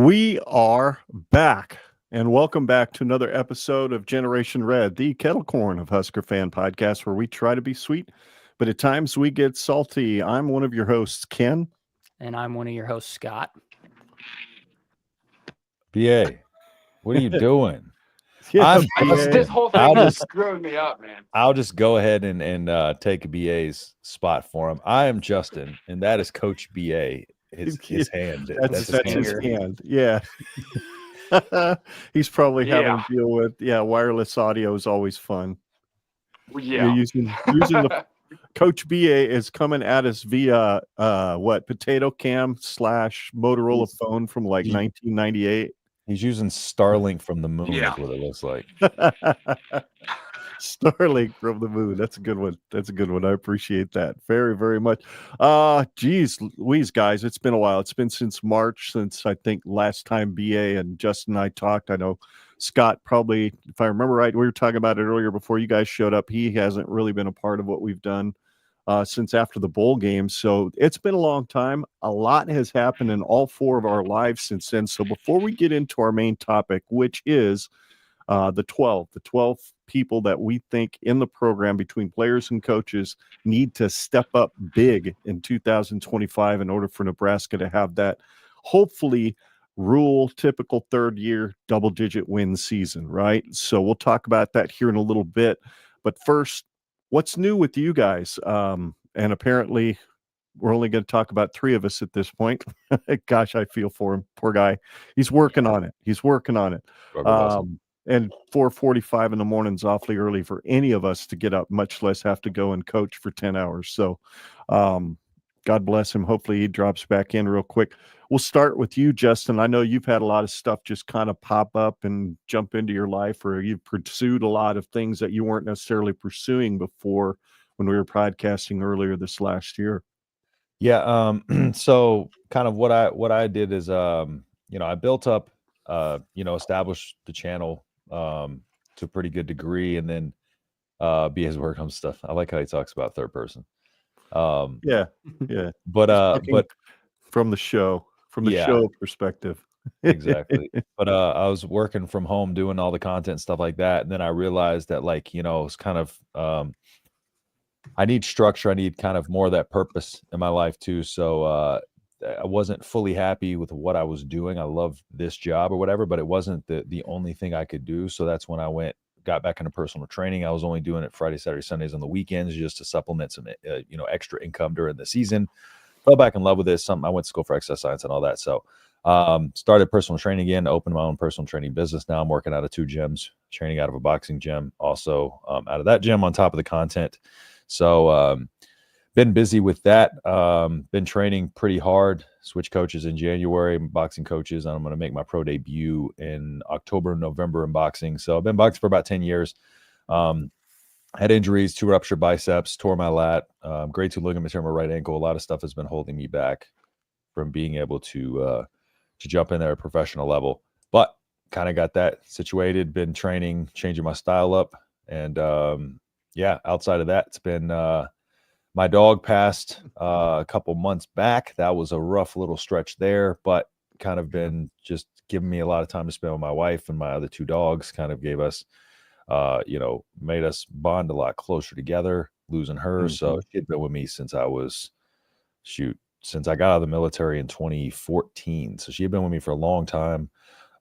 We are back, and welcome back to another episode of Generation Red, the kettle corn of Husker Fan Podcast, where we try to be sweet, but at times we get salty. I'm one of your hosts, Ken. And I'm one of your hosts, Scott. BA, what are you doing? This whole thing is screwing me up, man. I'll just go ahead and take BA's spot for him. I am Justin, and that is Coach BA. His hand. That's his hand. Yeah. He's probably having to deal with, wireless audio is always fun. Yeah. You're using the Coach BA is coming at us via potato cam / Motorola phone from like 1998. He's using Starlink from the moon. That's what it looks like. Starlink from the moon. That's a good one. I appreciate that very, very much. Geez Louise, guys, it's been a while. It's been since March, since I think last time BA and Justin and I talked. I know Scott probably, if I remember right, we were talking about it earlier before you guys showed up. He hasn't really been a part of what we've done since after the bowl game. So it's been a long time. A lot has happened in all four of our lives since then. So before we get into our main topic, which is the 12 people that we think in the program between players and coaches need to step up big in 2025 in order for Nebraska to have that hopefully typical third year double-digit win season, right? So we'll talk about that here in a little bit. But first, what's new with you guys? And apparently we're only going to talk about three of us at this point. Gosh, I feel for him. Poor guy. He's working on it. And 4:45 in the morning is awfully early for any of us to get up, much less have to go and coach for 10 hours. So God bless him. Hopefully he drops back in real quick. We'll start with you, Justin. I know you've had a lot of stuff just kind of pop up and jump into your life, or you've pursued a lot of things that you weren't necessarily pursuing before when we were podcasting earlier this last year. Yeah. So kind of what I did is, I built up, established the channel to a pretty good degree, and then BA's work on stuff. I like how he talks about third person. But from the show perspective. Exactly. But I was working from home doing all the content stuff like that, and then I realized that it's kind of I need structure. I need kind of more of that purpose in my life too. So I wasn't fully happy with what I was doing. I love this job or whatever, but it wasn't the only thing I could do. So that's when I got back into personal training. I was only doing it Friday, Saturday, Sundays on the weekends just to supplement some, extra income during the season. Fell back in love with this. I went to school for exercise science and all that. So started personal training again, opened my own personal training business. Now I'm working out of 2 gyms, training out of a boxing gym, also out of that gym on top of the content. So been busy with that. Been training pretty hard. Switch coaches in January, boxing coaches. I'm going to make my pro debut in October, November in boxing. So I've been boxing for about 10 years. Had injuries, 2 ruptured biceps, tore my lat, grade 2 ligament tear in my right ankle. A lot of stuff has been holding me back from being able to jump in there at a professional level. But kind of got that situated. Been training, changing my style up, and outside of that, it's been. My dog passed a couple months back. That was a rough little stretch there, but kind of been just giving me a lot of time to spend with my wife, and my other 2 dogs kind of gave us, made us bond a lot closer together, losing her. Mm-hmm. So she had been with me since I got out of the military in 2014. So she had been with me for a long time.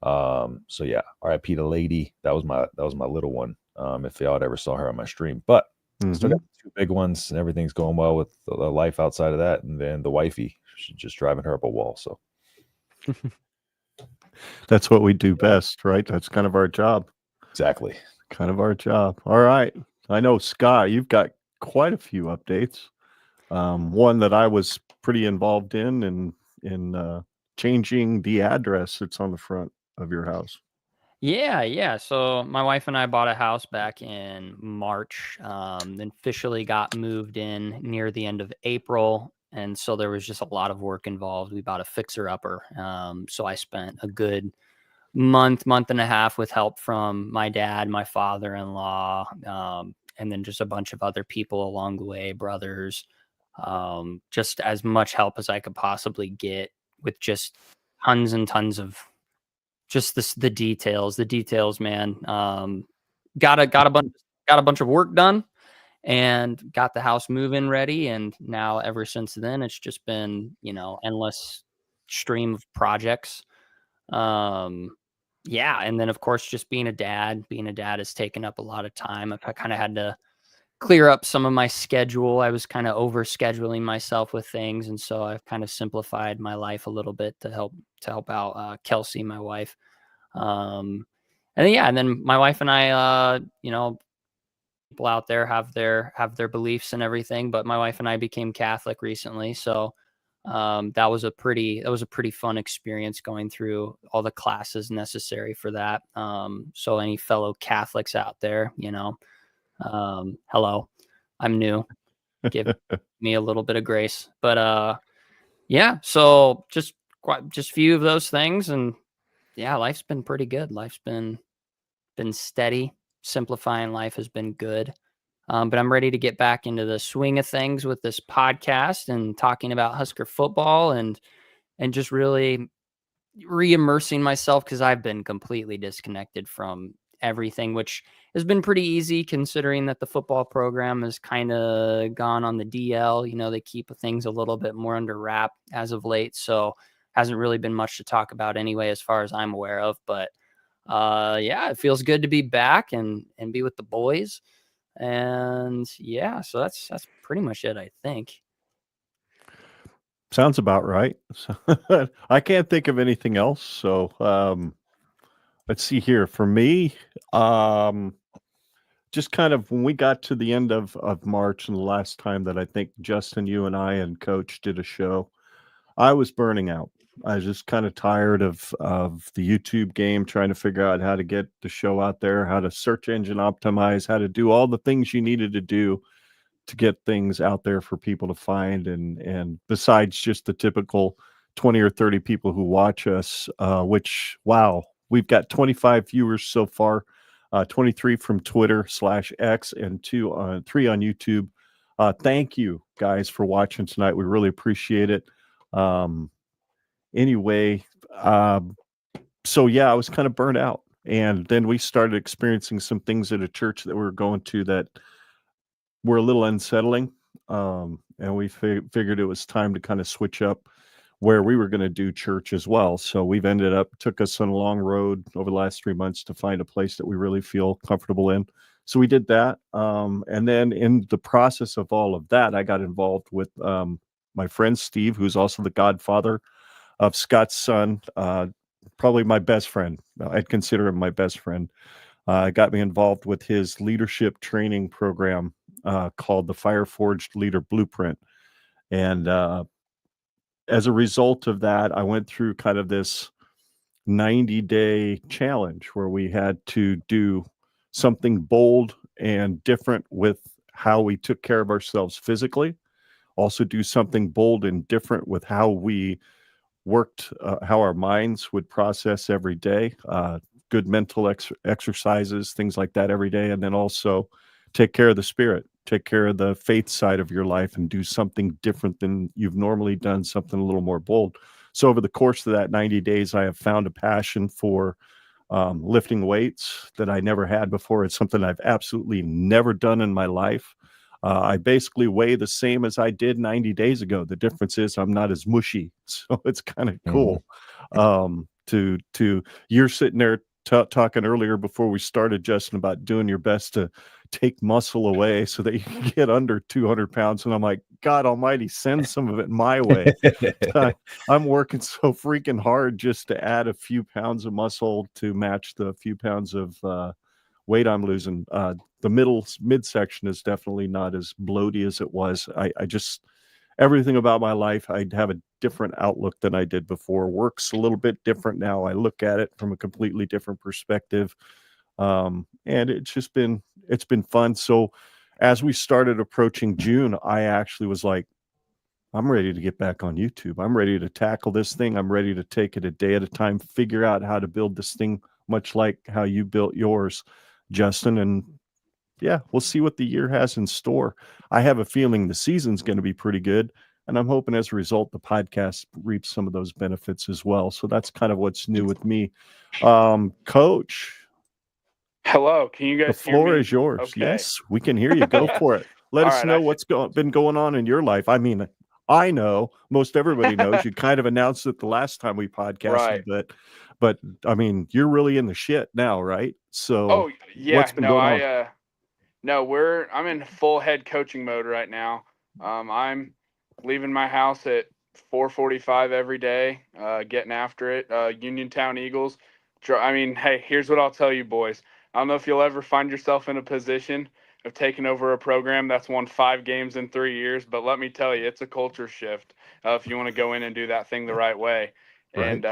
RIP to Lady. That was my little one. If y'all ever saw her on my stream, but still got 2 big ones, and everything's going well with the life outside of that. And then the wifey, she's just driving her up a wall. So that's what we do best, right? That's kind of our job. Exactly. Kind of our job. All right. I know, Scott, you've got quite a few updates. One that I was pretty involved in changing the address that's on the front of your house. Yeah. So my wife and I bought a house back in March, then officially got moved in near the end of April. And so there was just a lot of work involved. We bought a fixer-upper. So I spent a good month and a half with help from my dad, my father-in-law, and then just a bunch of other people along the way, brothers, just as much help as I could possibly get with just tons and tons of just the details, man. Got a bunch of work done and got the house move-in ready. And now ever since then, it's just been, endless stream of projects. Yeah. And then of course, just being a dad has taken up a lot of time. I kind of had to clear up some of my schedule. I was kind of over scheduling myself with things. And so I've kind of simplified my life a little bit to help out Kelsey, my wife. And then my wife and I, people out there have their beliefs and everything, but my wife and I became Catholic recently. So that was a pretty fun experience going through all the classes necessary for that. So any fellow Catholics out there, hello, I'm new, give me a little bit of grace, but yeah, so just few of those things. And yeah, life's been pretty good. Life's been steady. Simplifying life has been good. But I'm ready to get back into the swing of things with this podcast and talking about Husker football and just really re-immersing myself, because I've been completely disconnected from everything, which has been pretty easy considering that the football program has kind of gone on the DL. They keep things a little bit more under wrap as of late. So hasn't really been much to talk about anyway, as far as I'm aware of. But yeah, it feels good to be back and be with the boys. And yeah, so that's pretty much it, I think. Sounds about right. I can't think of anything else. So let's see here. For me, just kind of when we got to the end of March and the last time that I think Justin, you and I and Coach did a show, I was burning out. I was just kind of tired of the YouTube game, trying to figure out how to get the show out there, how to search engine optimize, how to do all the things you needed to do to get things out there for people to find. And besides just the typical 20 or 30 people who watch us, which, wow, we've got 25 viewers so far, 23 from Twitter/X and 3 on YouTube. Thank you guys for watching tonight. We really appreciate it. Anyway, so yeah, I was kind of burnt out. And then we started experiencing some things at a church that we were going to that were a little unsettling. And we figured it was time to kind of switch up where we were going to do church as well. So we've took us on a long road over the last 3 months to find a place that we really feel comfortable in. So we did that. And then in the process of all of that, I got involved with my friend Steve, who's also the godfather of Scott's son, probably my best friend. I'd consider him my best friend. Got me involved with his leadership training program called the Fire Forged Leader Blueprint. And as a result of that, I went through kind of this 90-day challenge where we had to do something bold and different with how we took care of ourselves physically. Also do something bold and different with how we worked, how our minds would process every day, good mental exercises, things like that every day. And then also take care of the spirit, take care of the faith side of your life and do something different than you've normally done, something a little more bold. So over the course of that 90 days, I have found a passion for lifting weights that I never had before. It's something I've absolutely never done in my life. I basically weigh the same as I did 90 days ago. The difference is I'm not as mushy. So it's kind of cool. You're sitting there talking earlier before we started, Justin, about doing your best to take muscle away so that you can get under 200 pounds. And I'm like, God almighty, send some of it my way. I'm working so freaking hard just to add a few pounds of muscle to match the few pounds of weight I'm losing. The midsection is definitely not as bloaty as it was. I just, everything about my life, I'd have a different outlook than I did before. Work's a little bit different now. I look at it from a completely different perspective. And it's been fun. So as we started approaching June, I actually was like, I'm ready to get back on YouTube. I'm ready to tackle this thing. I'm ready to take it a day at a time, figure out how to build this thing, much like how you built yours, Justin. And yeah, we'll see what the year has in store. I have a feeling the season's going to be pretty good. And I'm hoping as a result, the podcast reaps some of those benefits as well. So that's kind of what's new with me. Coach, Hello, can you the guys hear floor me? is yours. Okay. Yes, we can hear you. Go for it. Let All us right, know what's been going on in your life. I mean, I know most everybody knows. You kind of announced it the last time we podcasted, Right. but I mean, you're really in the shit now, right? So Oh yeah, what's been going on? I'm in full head coaching mode right now. I'm leaving my house at 4:45 every day, getting after it. Uniontown Eagles. I mean, hey, here's what I'll tell you, boys. I don't know if you'll ever find yourself in a position of taking over a program that's won 5 games in 3 years, but let me tell you, it's a culture shift if you want to go in and do that thing the right way. Right. And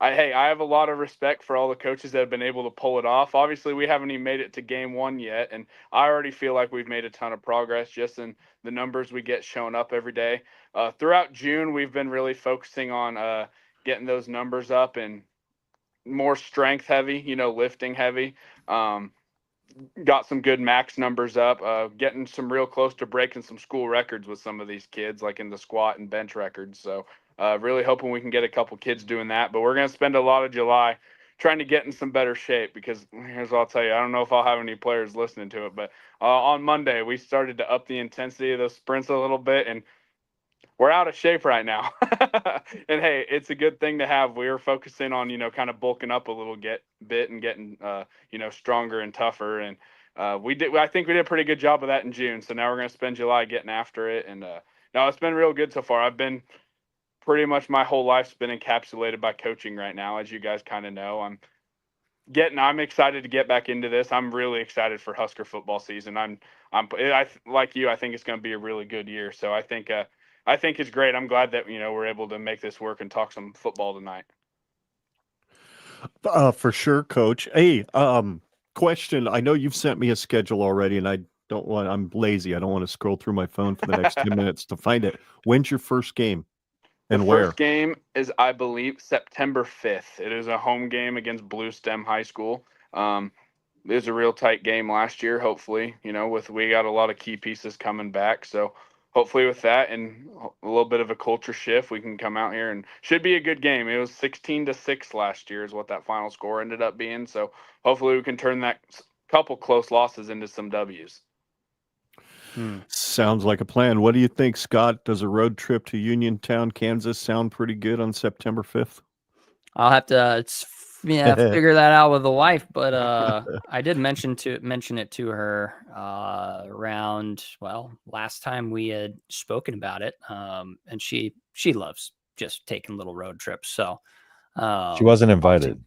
I have a lot of respect for all the coaches that have been able to pull it off. Obviously, we haven't even made it to game 1 yet, and I already feel like we've made a ton of progress just in the numbers we get showing up every day. Throughout June, we've been really focusing on getting those numbers up and more strength heavy, lifting heavy. Got some good max numbers up, getting some real close to breaking some school records with some of these kids, like in the squat and bench records. So really hoping we can get a couple kids doing that. But we're going to spend a lot of July trying to get in some better shape, because here's what I'll tell you. I don't know if I'll have any players listening to it, but on Monday, we started to up the intensity of those sprints a little bit, and we're out of shape right now. And hey, it's a good thing to have. We were focusing on, kind of bulking up a little bit and getting, stronger and tougher. And I think we did a pretty good job of that in June. So now we're going to spend July getting after it. And no, it's been real good so far. I've been pretty much my whole life's been encapsulated by coaching right now, as you guys kind of know. I'm excited to get back into this. I'm really excited for Husker football season. Like you, I think it's going to be a really good year. So I think it's great. I'm glad that, we're able to make this work and talk some football tonight. For sure, Coach. Hey, question. I know you've sent me a schedule already, and I'm lazy. I don't want to scroll through my phone for the next 10 minutes to find it. When's your first game? And where? First game is, I believe, September 5th. It is a home game against Blue Stem High School. It was a real tight game last year. Hopefully, we got a lot of key pieces coming back. So hopefully with that and a little bit of a culture shift, we can come out here and should be a good game. It was 16-6 last year is what that final score ended up being. So hopefully we can turn that couple close losses into some W's. Sounds like a plan. What do you think, Scott? Does a road trip to Uniontown, Kansas sound pretty good on September 5th? I'll have to figure that out with the wife, but I did mention it to her around, last time we had spoken about it, and she loves just taking little road trips. So she wasn't invited.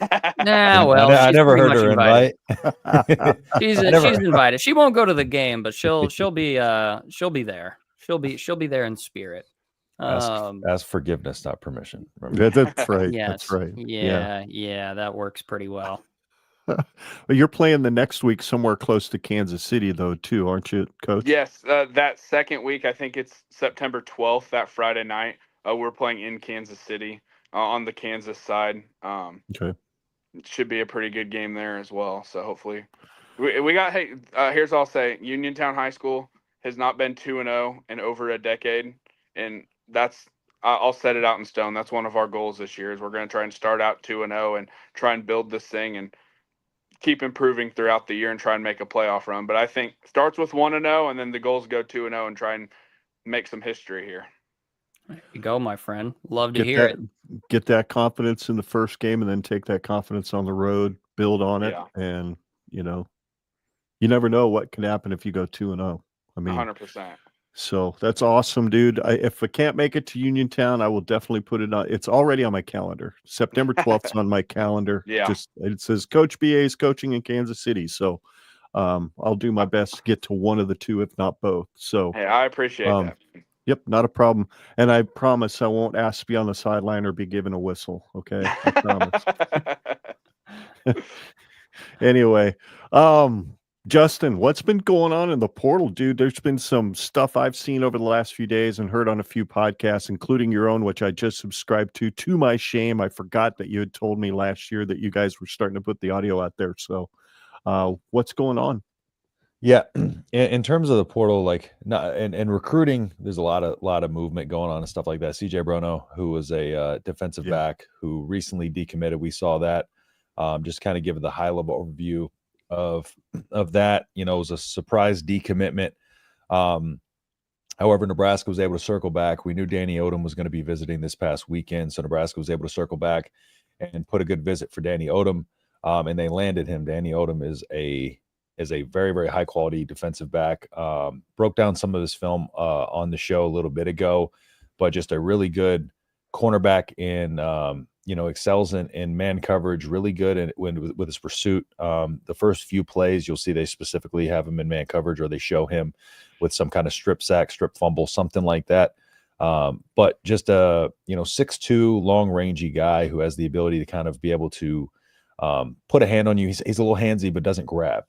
I never heard her invite. She's invited. She won't go to the game, but she'll be there. She'll be there in spirit. Ask forgiveness, not permission. That's right. Yes. That's right. Yeah, that works pretty well. Well, you're playing the next week somewhere close to Kansas City, though, too, aren't you, Coach? Yes, that second week, I think it's September 12th, that Friday night. We're playing in Kansas City on the Kansas side. Okay. It should be a pretty good game there as well. So hopefully we got, here's what I'll say. Uniontown High School has not been 2-0 in over a decade. And I'll set it out in stone. That's one of our goals this year is we're going to try and start out 2-0 and try and build this thing and keep improving throughout the year and try and make a playoff run. But I think starts with 1-0 and then the goals go 2-0 and try and make some history here. There you go, my friend. Love to hear it. Get that confidence in the first game and then take that confidence on the road, build on it. Yeah. And, you never know what can happen if you go 2-0. I mean, 100%. So that's awesome, dude. If I can't make it to Uniontown, I will definitely put it on. It's already on my calendar. September 12th is on my calendar. Yeah. It says Coach BA is coaching in Kansas City. So I'll do my best to get to one of the two, if not both. So hey, I appreciate that. Yep, not a problem. And I promise I won't ask to be on the sideline or be given a whistle. Okay. I promise. Anyway, Justin, what's been going on in the portal, dude? There's been some stuff I've seen over the last few days and heard on a few podcasts, including your own, which I just subscribed to. To my shame, I forgot that you had told me last year that you guys were starting to put the audio out there. So what's going on? Yeah, in terms of the portal, like and recruiting, there's a lot of movement going on and stuff like that. CJ Bruno, who was a defensive back who recently decommitted, we saw that. Just kind of give the high level overview of that. It was a surprise decommitment. However, Nebraska was able to circle back. We knew Danny Odom was going to be visiting this past weekend, so Nebraska was able to circle back and put a good visit for Danny Odom, and they landed him. Danny Odom is a very, very high quality defensive back. Broke down some of his film on the show a little bit ago, but just a really good cornerback excels in man coverage, really good with his pursuit. The first few plays, you'll see they specifically have him in man coverage, or they show him with some kind of strip sack, strip fumble, something like that. But just a 6'2", long rangy guy who has the ability to kind of be able to put a hand on you. He's a little handsy, but doesn't grab.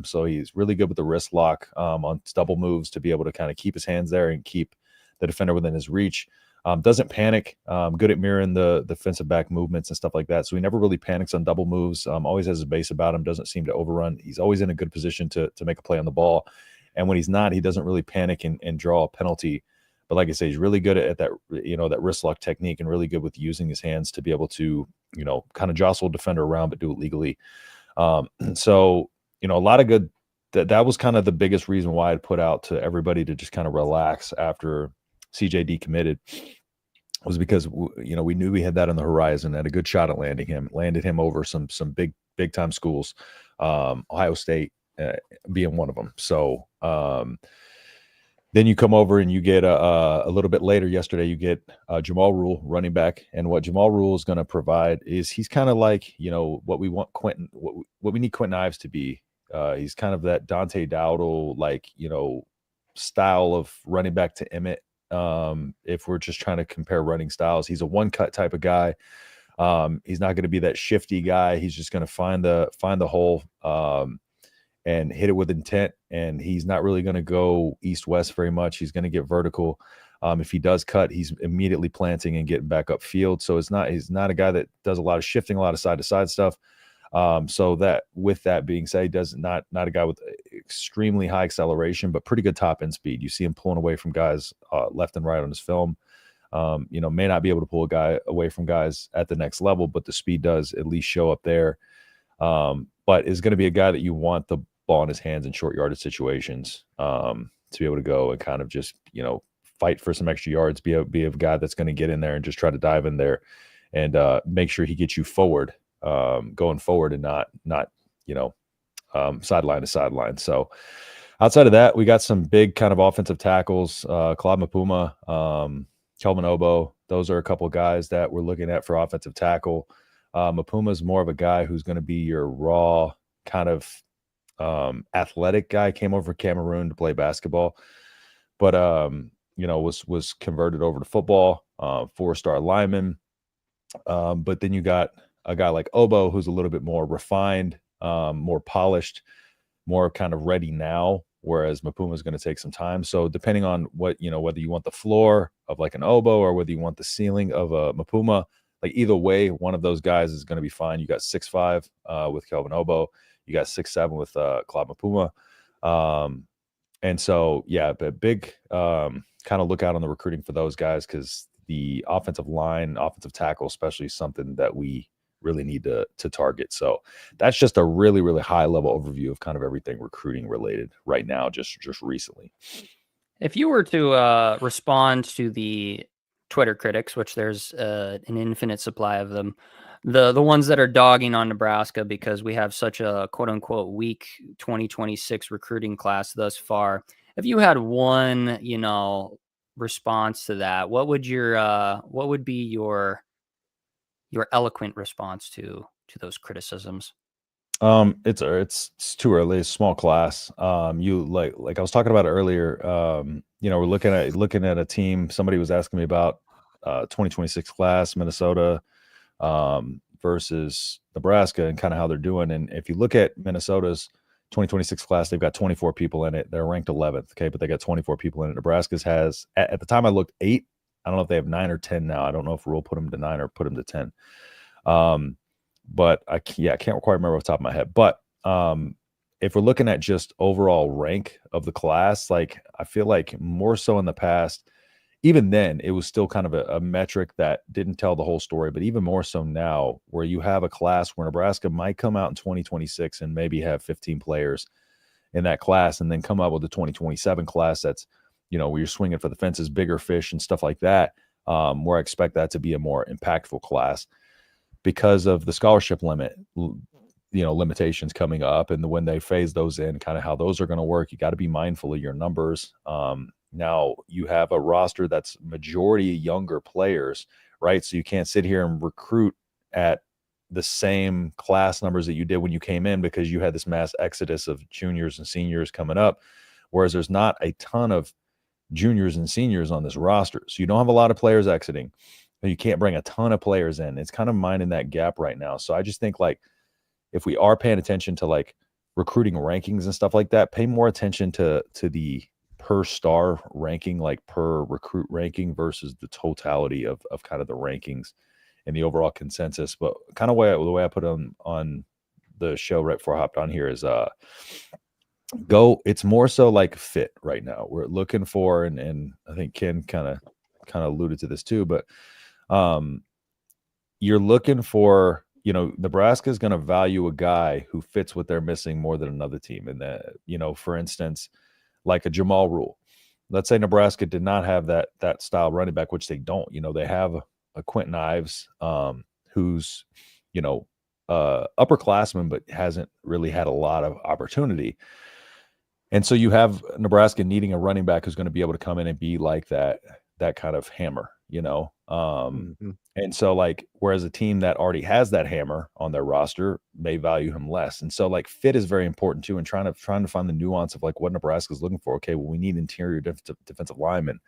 So he's really good with the wrist lock on double moves to be able to kind of keep his hands there and keep the defender within his reach. Doesn't panic. Good at mirroring the defensive back movements and stuff like that. So he never really panics on double moves. Always has a base about him. Doesn't seem to overrun. He's always in a good position to make a play on the ball. And when he's not, he doesn't really panic and draw a penalty. But like I say, he's really good at that, that wrist lock technique, and really good with using his hands to be able to, kind of jostle a defender around, but do it legally. So, a lot of good. That was kind of the biggest reason why I'd put out to everybody to just kind of relax after CJ decommitted, was because, we knew we had that on the horizon, had a good shot at landed him over some big time schools, Ohio State being one of them. So, then you come over and you get a little bit later yesterday, you get Jamal Rule, running back. And what Jamal Rule is going to provide is he's kind of like, what we want Quentin, what we need Quentin Ives to be. He's kind of that Dante Dowdle, like, style of running back to Emmett. If we're just trying to compare running styles, he's a one cut type of guy. He's not going to be that shifty guy. He's just going to find the hole, and hit it with intent. And he's not really going to go east-west very much. He's going to get vertical. If he does cut, he's immediately planting and getting back upfield. So he's not a guy that does a lot of shifting, a lot of side-to-side stuff. So that, with that being said, he does not a guy with extremely high acceleration, but pretty good top-end speed. You see him pulling away from guys left and right on his film. May not be able to pull a guy away from guys at the next level, but the speed does at least show up there. But is going to be a guy that you want the ball in his hands in short yardage situations, to be able to go and kind of just, fight for some extra yards, be a guy that's going to get in there and just try to dive in there and make sure he gets you forward, going forward, and not sideline to sideline. So outside of that, we got some big kind of offensive tackles, Claude Mapuma, Kelvin Obo. Those are a couple of guys that we're looking at for offensive tackle. Mapuma is more of a guy who's going to be your raw kind of athletic guy. Came over from Cameroon to play basketball, but was converted over to football, 4-star lineman. But then you got a guy like Obo, who's a little bit more refined, more polished, more kind of ready now, whereas Mapuma is going to take some time. So depending on what, whether you want the floor of like an Obo or whether you want the ceiling of a Mapuma, like either way, one of those guys is going to be fine. You got 6'5" with Kelvin Obo. You got 6'7" with Claude Mapuma. And so, yeah, but big kind of look out on the recruiting for those guys, because the offensive line, offensive tackle, especially, is something that we really need to target. So that's just a really, really high level overview of kind of everything recruiting related right now, just recently. If you were to respond to the Twitter critics, which there's an infinite supply of them, the ones that are dogging on Nebraska because we have such a quote unquote weak 2026 recruiting class thus far, if you had one, response to that, what would be your eloquent response to those criticisms? It's too early. It's a small class. You like I was talking about earlier, we're looking at a team. Somebody was asking me about 2026 class, Minnesota versus Nebraska, and kind of how they're doing. And if you look at Minnesota's 2026 class, they've got 24 people in it. They're ranked 11th. Okay. But they got 24 people in it. Nebraska's has, at the time I looked, 8. I don't know if they have 9 or 10 now. I don't know if Rule put them to 9 or put them to 10. But I can't quite remember off the top of my head. But if we're looking at just overall rank of the class, like I feel like more so in the past, even then it was still kind of a metric that didn't tell the whole story, but even more so now where you have a class where Nebraska might come out in 2026 and maybe have 15 players in that class and then come up with the 2027 class that's, where you're swinging for the fences, bigger fish and stuff like that, where I expect that to be a more impactful class because of the scholarship limitations coming up and when they phase those in, kind of how those are going to work. You got to be mindful of your numbers. Now you have a roster that's majority younger players, right? So you can't sit here and recruit at the same class numbers that you did when you came in because you had this mass exodus of juniors and seniors coming up, whereas there's not a ton of juniors and seniors on this roster. So you don't have a lot of players exiting. You can't bring a ton of players in. It's kind of minding that gap right now. So I just think like if we are paying attention to like recruiting rankings and stuff like that, pay more attention to the per star ranking, like per recruit ranking versus the totality of kind of the rankings and the overall consensus. But kind of the way I put on the show right before I hopped on here is it's more so like fit right now. We're looking for, and I think Ken kind of alluded to this too, but you're looking for, Nebraska is going to value a guy who fits what they're missing more than another team. And that, for instance, like a Jamal Rule. Let's say Nebraska did not have that style running back, which they don't. They have a Quentin Ives, who's, upperclassman, but hasn't really had a lot of opportunity. And so you have Nebraska needing a running back who's going to be able to come in and be like that kind of hammer, And so like, whereas a team that already has that hammer on their roster may value him less. And so like fit is very important too. And trying to find the nuance of like what Nebraska is looking for. Okay, well, we need interior defensive linemen.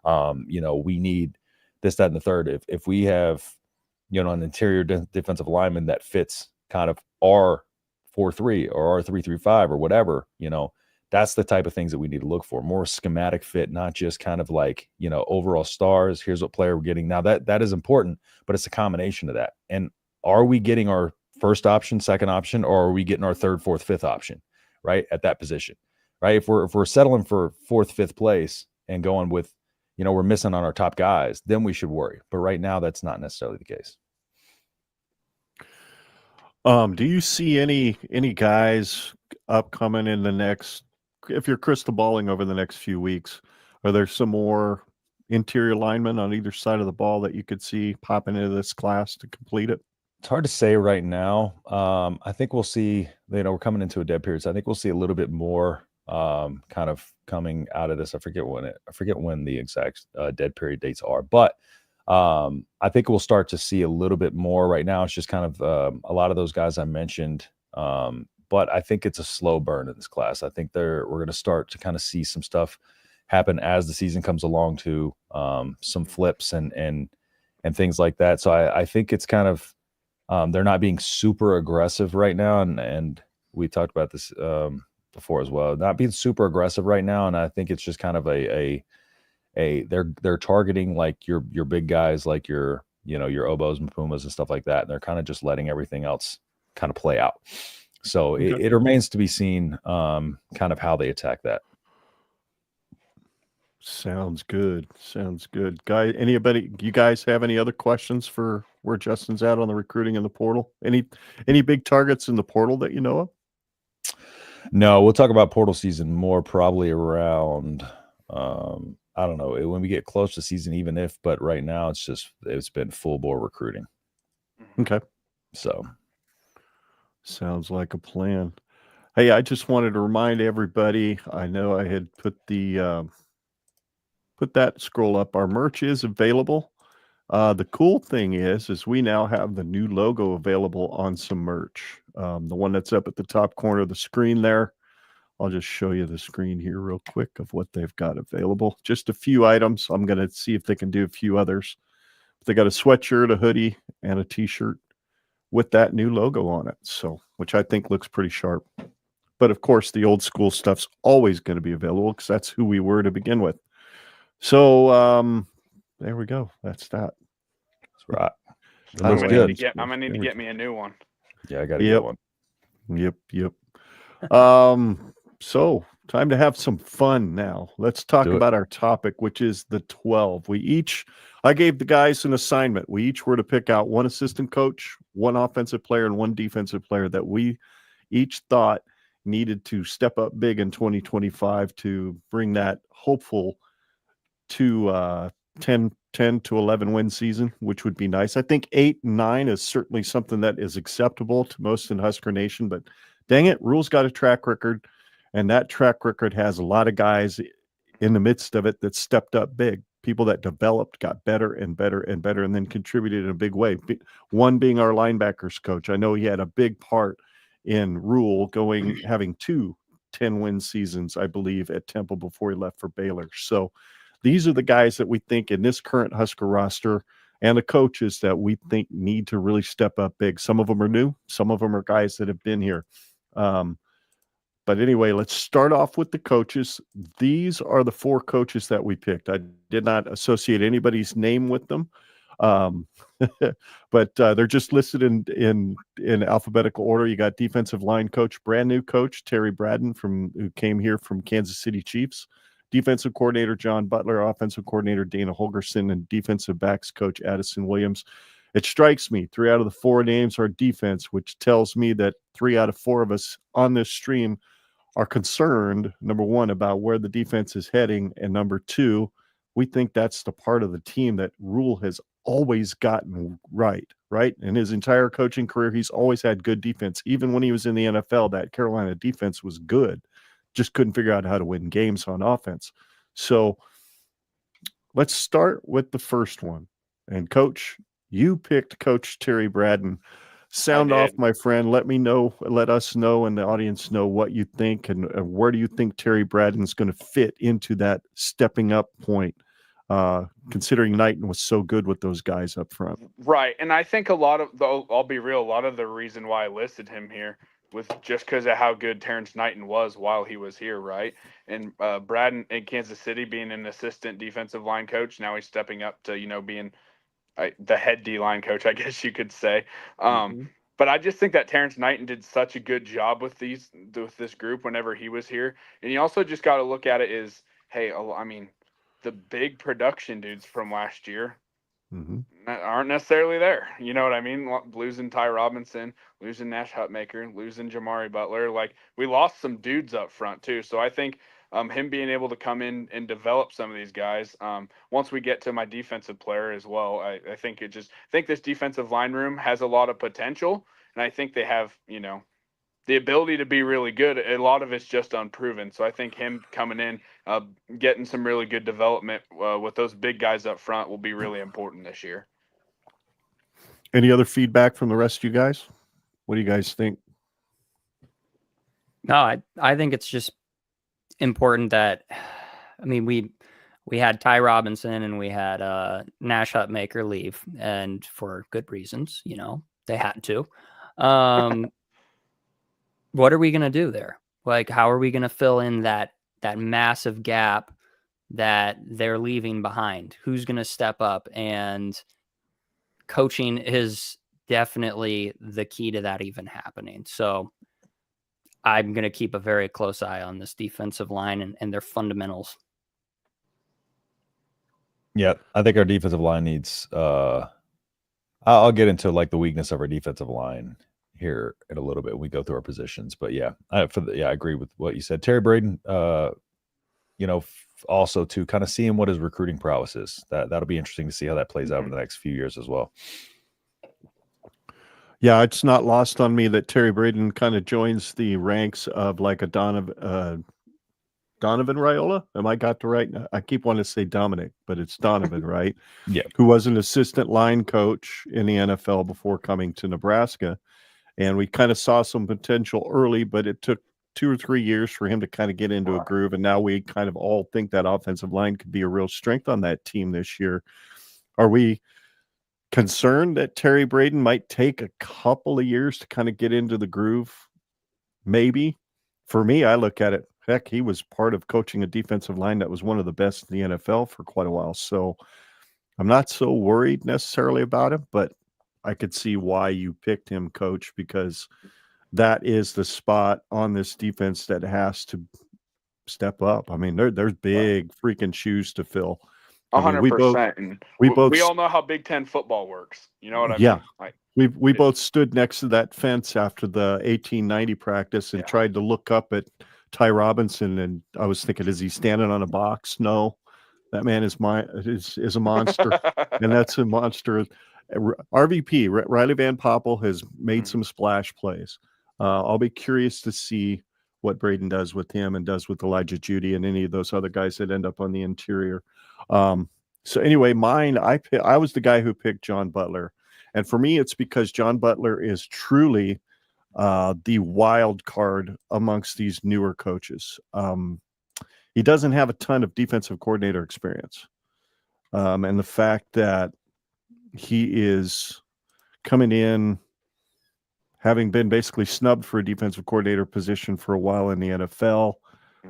We need this, that, and the third. If we have, an interior defensive lineman that fits kind of our 4-3 or our 3-3-5 or whatever, that's the type of things that we need to look for. More schematic fit, not just kind of like, overall stars. Here's what player we're getting. Now that is important, but it's a combination of that. And are we getting our first option, second option, or are we getting our third, fourth, fifth option, right? At that position, right? If we're settling for fourth, fifth place and going with, we're missing on our top guys, then we should worry. But right now, that's not necessarily the case. Do you see any guys upcoming in the next, if you're crystal balling over the next few weeks, are there some more interior linemen on either side of the ball that you could see popping into this class to complete it? It's hard to say right now. I think we'll see, we're coming into a dead period. So I think we'll see a little bit more kind of coming out of this. I forget when the exact dead period dates are, but I think we'll start to see a little bit more right now. It's just kind of a lot of those guys I mentioned. But I think it's a slow burn in this class. I think we're going to start to kind of see some stuff happen as the season comes along too, some flips and things like that. So I think it's kind of they're not being super aggressive right now, and we talked about this before as well. Not being super aggressive right now, and I think it's just kind of they're targeting like your big guys, like your Obos and Pumas and stuff like that, and they're kind of just letting everything else kind of play out. So Okay. it remains to be seen kind of how they attack that. Sounds good. You guys have any other questions for where Justin's at on the recruiting in the portal? Any big targets in the portal that you know of? No, we'll talk about portal season more probably around, I don't know, when we get close to season, even if, but right now it's been full bore recruiting. Okay. So. Sounds like a plan. Hey, I just wanted to remind everybody, I know I had put that scroll up. Our merch is available. The cool thing is we now have the new logo available on some merch. The one that's up at the top corner of the screen there. I'll just show you the screen here real quick of what they've got available. Just a few items. I'm going to see if they can do a few others. They got a sweatshirt, a hoodie, and a t-shirt with that new logo on it. So, which I think looks pretty sharp. But of course, the old school stuff's always going to be available because that's who we were to begin with. So, there we go. That's that. That's right. I'm gonna need to get me a new one. Yeah, I got to get one. Yep. So time to have some fun now. Let's talk about our topic, which is the 12. I gave the guys an assignment. We each were to pick out one assistant coach, one offensive player, and one defensive player that we each thought needed to step up big in 2025 to bring that hopeful to 10 to 11 win season, which would be nice. I think 8 and 9 is certainly something that is acceptable to most in Husker Nation, but dang it, Rule's got a track record, and that track record has a lot of guys in the midst of it that stepped up big. People that developed, got better and better and better, and then contributed in a big way. One being our linebackers coach. I know he had a big part in Rule having 2 10-win seasons, I believe, at Temple before he left for Baylor. So these are the guys that we think in this current Husker roster and the coaches that we think need to really step up big. Some of them are new. Some of them are guys that have been here. But anyway, let's start off with the coaches. These are the 4 coaches that we picked. I did not associate anybody's name with them, but they're just listed in alphabetical order. You got defensive line coach, brand new coach Terry Braden who came here from Kansas City Chiefs. Defensive coordinator John Butler, offensive coordinator Dana Holgerson, and defensive backs coach Addison Williams. It strikes me 3 out of the 4 names are defense, which tells me that 3 out of 4 of us on this stream are concerned, number one, about where the defense is heading, and number 2, we think that's the part of the team that Rule has always gotten right? In his entire coaching career, he's always had good defense. Even when he was in the NFL, that Carolina defense was good. Just couldn't figure out how to win games on offense. So let's start with the first one. And Coach, you picked Coach Terry Braden. Sound off, my friend. Let us know and the audience know what you think and where do you think Terry Braden is going to fit into that stepping up point, considering Knighton was so good with those guys up front. Right. And I think I'll be real, a lot of the reason why I listed him here was just because of how good Terrence Knighton was while he was here, right? And Braden in Kansas City being an assistant defensive line coach, now he's stepping up to, being the head D-line coach, I guess you could say. But I just think that Terrence Knighton did such a good job with this group whenever he was here. And you also just got to look at it as, hey, I mean, the big production dudes from last year aren't necessarily there. You know what I mean? Losing Ty Robinson, losing Nash Hutmaker, losing Jamari Butler. Like, we lost some dudes up front too. So I think him being able to come in and develop some of these guys. Once we get to my defensive player as well, I think this defensive line room has a lot of potential, and I think they have, the ability to be really good. A lot of it's just unproven. So I think him coming in, getting some really good development with those big guys up front will be really important this year. Any other feedback from the rest of you guys? What do you guys think? No, I think it's just important that, I mean, we had Ty Robinson and we had Nash Hutmaker leave, and for good reasons, they had to. What are we going to do there? Like, how are we going to fill in that massive gap that they're leaving behind? Who's going to step up? And coaching is definitely the key to that even happening. So I'm going to keep a very close eye on this defensive line and their fundamentals. Yeah, I think our defensive line needs I'll get into like the weakness of our defensive line here in a little bit when we go through our positions. But yeah, I agree with what you said. Terry Braden, also to kind of seeing what his recruiting prowess is. That'll be interesting to see how that plays out in the next few years as well. Yeah, it's not lost on me that Terry Braden kind of joins the ranks of like a Donovan Raiola. Am I got the right? I keep wanting to say Dominic, but it's Donovan, right? Yeah. Who was an assistant line coach in the NFL before coming to Nebraska. And we kind of saw some potential early, but it took 2 or 3 years for him to kind of get into a groove. And now we kind of all think that offensive line could be a real strength on that team this year. Are we concerned that Terry Braden might take a couple of years to kind of get into the groove? Maybe. For me, I look at it, heck, he was part of coaching a defensive line that was one of the best in the NFL for quite a while. So I'm not so worried necessarily about him, but I could see why you picked him, Coach, because that is the spot on this defense that has to step up. I mean, there's big freaking shoes to fill. I mean, 100%. And we both we all know how Big Ten football works. You know what I yeah. mean? Like, we both stood next to that fence after the 1890 practice and tried to look up at Ty Robinson, and I was thinking, is he standing on a box? No, that man is a monster, and that's a monster. RVP Riley Van Poppel has made some splash plays. I'll be curious to see what Braden does with him and does with Elijah Judy and any of those other guys that end up on the interior. So anyway, I was the guy who picked John Butler. And for me, it's because John Butler is truly the wild card amongst these newer coaches. He doesn't have a ton of defensive coordinator experience. And the fact that he is coming in, having been basically snubbed for a defensive coordinator position for a while in the NFL,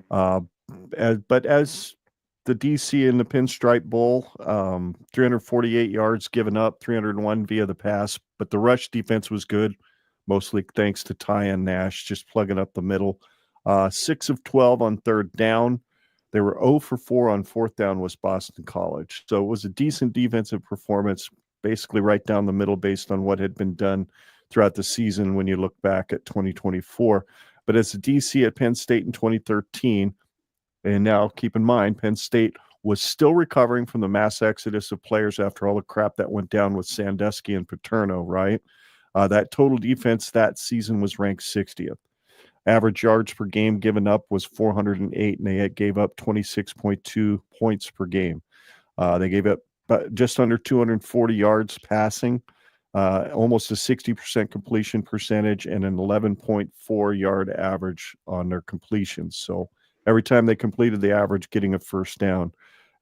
but as the DC in the Pinstripe Bowl, 348 yards given up, 301 via the pass, but the rush defense was good, mostly thanks to Ty and Nash just plugging up the middle. 6 of 12 on third down. They were 0 for 4 on fourth down was Boston College. So it was a decent defensive performance, basically right down the middle based on what had been done throughout the season when you look back at 2024. But as a DC at Penn State in 2013, and now keep in mind, Penn State was still recovering from the mass exodus of players after all the crap that went down with Sandusky and Paterno, right? That total defense that season was ranked 60th. Average yards per game given up was 408, and they gave up 26.2 points per game. They gave up just under 240 yards passing, almost a 60% completion percentage, and an 11.4 yard average on their completions. So every time they completed the average, getting a first down.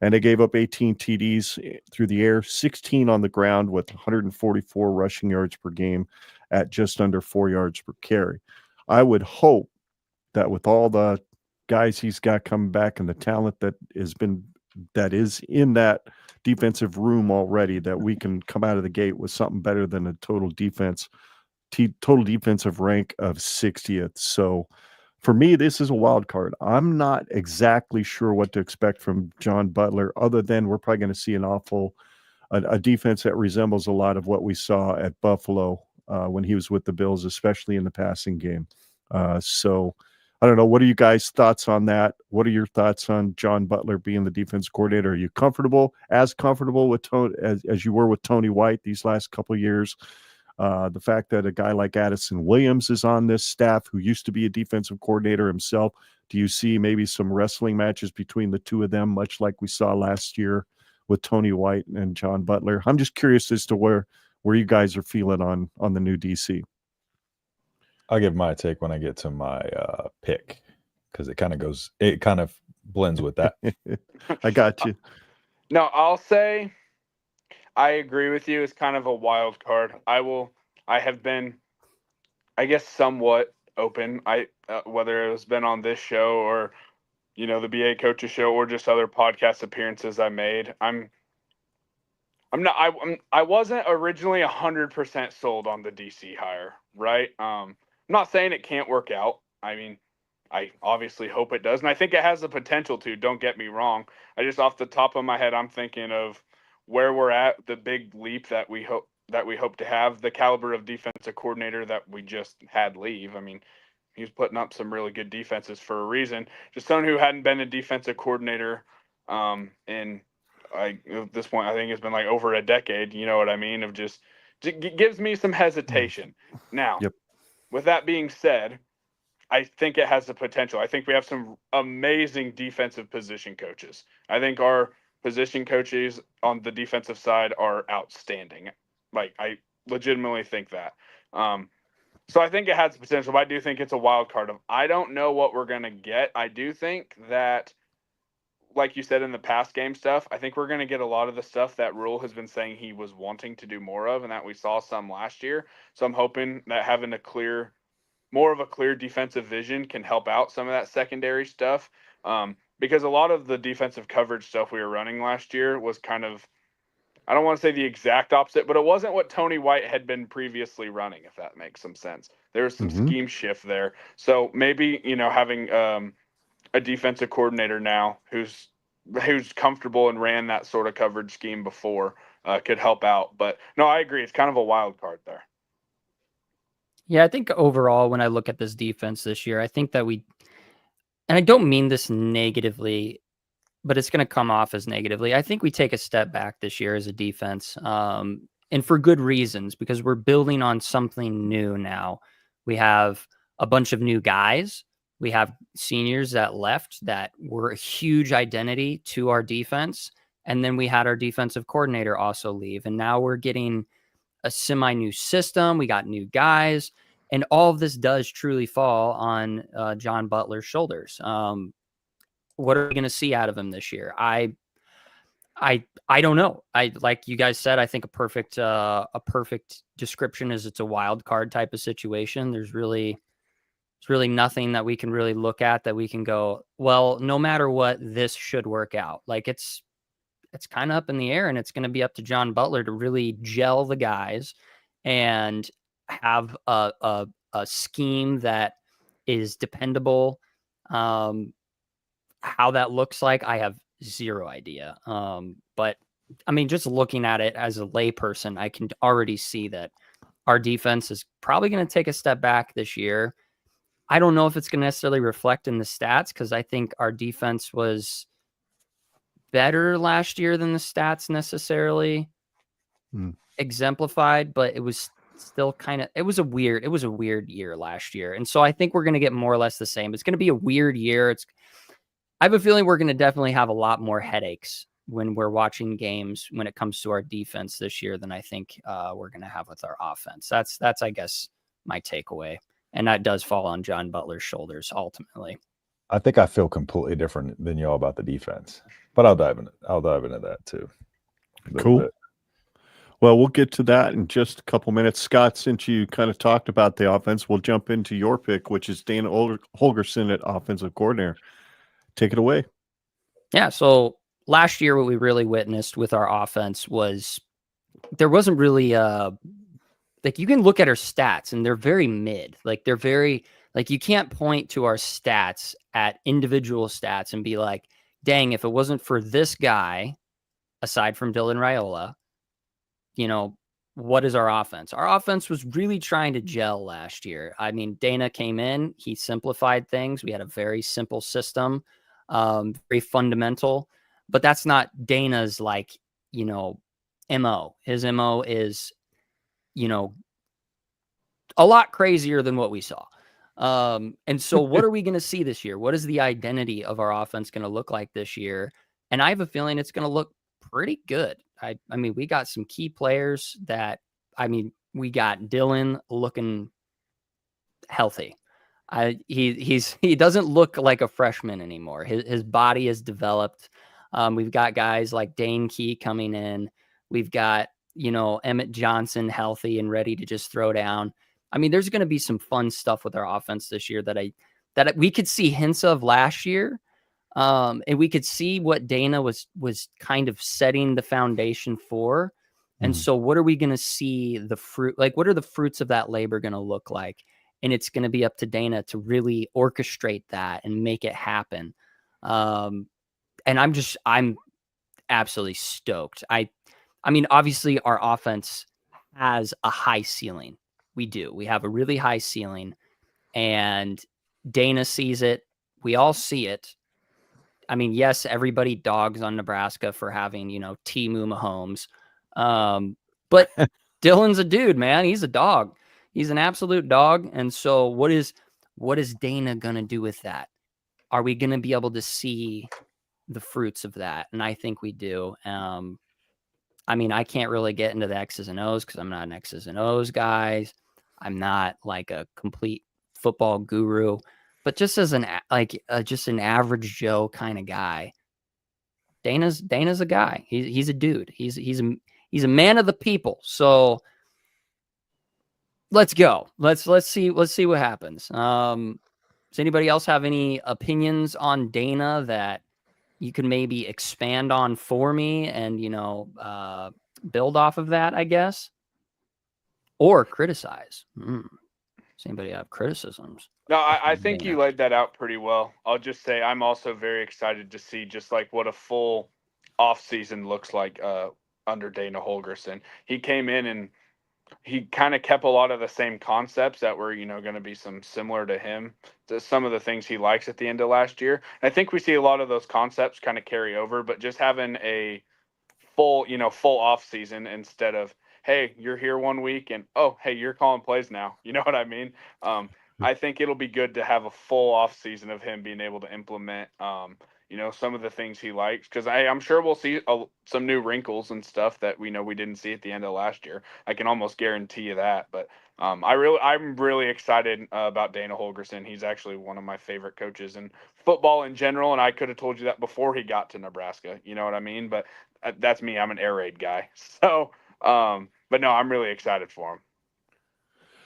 And they gave up 18 TDs through the air, 16 on the ground with 144 rushing yards per game at just under 4 yards per carry. I would hope that with all the guys he's got coming back and the talent that is in that defensive room already, that we can come out of the gate with something better than a total defensive rank of 60th. So for me, this is a wild card. I'm not exactly sure what to expect from John Butler, other than we're probably going to see a defense that resembles a lot of what we saw at Buffalo when he was with the Bills, especially in the passing game. So I don't know. What are you guys' thoughts on that? What are your thoughts on John Butler being the defense coordinator? Are you comfortable with Tony as you were with Tony White these last couple of years? The fact that a guy like Addison Williams is on this staff, who used to be a defensive coordinator himself, do you see maybe some wrestling matches between the two of them, much like we saw last year with Tony White and John Butler? I'm just curious as to where you guys are feeling on the new DC. I'll give my take when I get to my pick, because it kind of blends with that. I got you. No, I'll say I agree with you. It's kind of a wild card. I have been, I guess, somewhat open. Whether it's been on this show or, the BA Coaches Show or just other podcast appearances I made. I wasn't originally 100% sold on the DC hire, right? I'm not saying it can't work out. I mean, I obviously hope it does, and I think it has the potential to. Don't get me wrong. I just, off the top of my head, I'm thinking of where we're at, the big leap that we hope to have, the caliber of defensive coordinator that we just had leave. I mean, he's putting up some really good defenses for a reason. Just someone who hadn't been a defensive coordinator in at this point, I think it's been like over a decade. You know what I mean? Of just gives me some hesitation. Now, with that being said, I think it has the potential. I think we have some amazing defensive position coaches. I think our position coaches on the defensive side are outstanding. Like, I legitimately think that. So I think it has the potential, but I do think it's a wild card. I don't know what we're going to get. I do think that, like you said in the past game stuff, I think we're going to get a lot of the stuff that Rule has been saying he was wanting to do more of, and that we saw some last year. So I'm hoping that having more of a clear defensive vision can help out some of that secondary stuff. Because a lot of the defensive coverage stuff we were running last year was kind of, I don't want to say the exact opposite, but it wasn't what Tony White had been previously running, if that makes some sense. There was some scheme shift there. So maybe, having a defensive coordinator now who's comfortable and ran that sort of coverage scheme before could help out. But no, I agree. It's kind of a wild card there. Yeah, I think overall, when I look at this defense this year, I think that and I don't mean this negatively, but it's going to come off as negatively. I think we take a step back this year as a defense, and for good reasons, because we're building on something new now. We have a bunch of new guys. We have seniors that left that were a huge identity to our defense. And then we had our defensive coordinator also leave. And now we're getting a semi-new system. We got new guys. And all of this does truly fall on John Butler's shoulders. What are we going to see out of him this year? I don't know. Like you guys said, I think a perfect description is it's a wild card type of situation. There's really nothing that we can really look at that we can go, well, no matter what, this should work out. Like it's kind of up in the air, and it's going to be up to John Butler to really gel the guys and have a scheme that is dependable. How that looks like, I have zero idea. But I mean, just looking at it as a layperson, I can already see that our defense is probably going to take a step back this year. I don't know if it's going to necessarily reflect in the stats, because I think our defense was better last year than the stats necessarily exemplified, but it was still it was a weird year last year. And so I think we're going to get more or less the same. It's going to be a weird year. I have a feeling we're going to definitely have a lot more headaches when we're watching games when it comes to our defense this year than I think we're going to have with our offense. That's, I guess, my takeaway. And that does fall on John Butler's shoulders ultimately. I think I feel completely different than y'all about the defense, but I'll dive into that too. Cool. Bit. Well, we'll get to that in just a couple minutes. Scott, since you kind of talked about the offense, we'll jump into your pick, which is Dana Holgorsen at offensive coordinator. Take it away. Yeah. So last year, what we really witnessed with our offense was there wasn't really like, you can look at our stats and they're very mid. Like they're very, like, you can't point to our stats at individual stats and be like, dang, if it wasn't for this guy, aside from Dylan Raiola, what is our offense? Our offense was really trying to gel last year. I mean, Dana came in, he simplified things. We had a very simple system, very fundamental, but that's not Dana's MO. His MO is, a lot crazier than what we saw. And so what are we going to see this year? What is the identity of our offense going to look like this year? And I have a feeling it's going to look pretty good. I mean, we got some key players we got Dylan looking healthy. He doesn't look like a freshman anymore. His body is developed. We've got guys like Dane Key coming in. We've got, Emmett Johnson healthy and ready to just throw down. I mean, there's going to be some fun stuff with our offense this year that we could see hints of last year. And we could see what Dana was kind of setting the foundation for. And so what are we going to see the fruit? Like, what are the fruits of that labor going to look like? And it's going to be up to Dana to really orchestrate that and make it happen. And I'm absolutely stoked. I mean, obviously our offense has a high ceiling. We do. We have a really high ceiling, and Dana sees it. We all see it. I mean, yes, everybody dogs on Nebraska for having, T.M. Mahomes. But Dylan's a dude, man. He's a dog. He's an absolute dog. And so what is Dana going to do with that? Are we going to be able to see the fruits of that? And I think we do. I mean, I can't really get into the X's and O's because I'm not an X's and O's guy. I'm not like a complete football guru, but just as just an average Joe kind of guy, Dana's a guy. He's a dude. He's a man of the people. So let's go. Let's see what happens. Does anybody else have any opinions on Dana that you can maybe expand on for me and, build off of that, I guess, or criticize. Does anybody have criticisms? No, I think you laid that out pretty well. I'll just say I'm also very excited to see just like what a full off season looks like under Dana Holgorsen. He came in and he kind of kept a lot of the same concepts that were, going to be some similar to him, to some of the things he likes at the end of last year. I think we see a lot of those concepts kind of carry over, but just having a full off season instead of, hey, you're here 1 week and, oh, hey, you're calling plays now. You know what I mean? I think it'll be good to have a full off season of him being able to implement, some of the things he likes, because I'm sure we'll see some new wrinkles and stuff that we didn't see at the end of last year. I can almost guarantee you that. But I'm really excited about Dana Holgorsen. He's actually one of my favorite coaches in football in general, and I could have told you that before he got to Nebraska. You know what I mean? But that's me. I'm an air raid guy. So, but no, I'm really excited for him.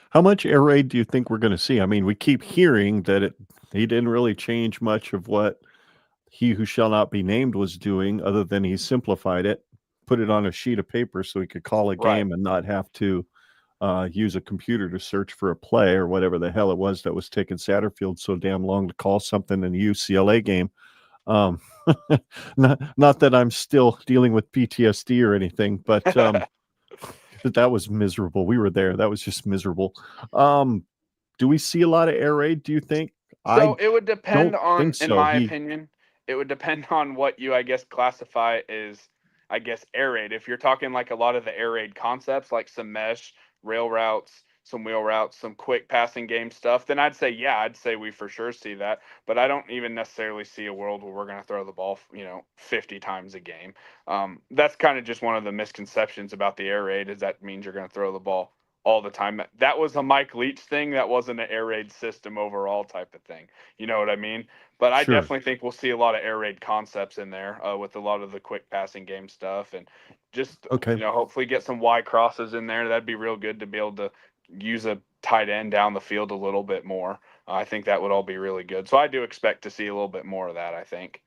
How much air raid do you think we're going to see? I mean, we keep hearing that he didn't really change much of what He Who Shall Not Be Named was doing, other than he simplified it, put it on a sheet of paper so he could call a game and not have to use a computer to search for a play or whatever the hell it was that was taking Satterfield so damn long to call something in a UCLA game. Not that I'm still dealing with PTSD or anything, but that was miserable. We were there. That was just miserable. Do we see a lot of air raid, do you think? So it would depend on, in my opinion, it would depend on what you, I guess, classify as, I guess, air raid. If you're talking like a lot of the air raid concepts, like some mesh, rail routes, some wheel routes, some quick passing game stuff, then I'd say we for sure see that. But I don't even necessarily see a world where we're going to throw the ball, 50 times a game. That's kind of just one of the misconceptions about the air raid, is that means you're going to throw the ball all the time. That was a Mike Leach thing. That wasn't an air raid system overall type of thing. You know what I mean? But I definitely think we'll see a lot of air raid concepts in there with a lot of the quick passing game stuff, and just, hopefully get some Y crosses in there. That'd be real good to be able to use a tight end down the field a little bit more. I think that would all be really good. So I do expect to see a little bit more of that, I think.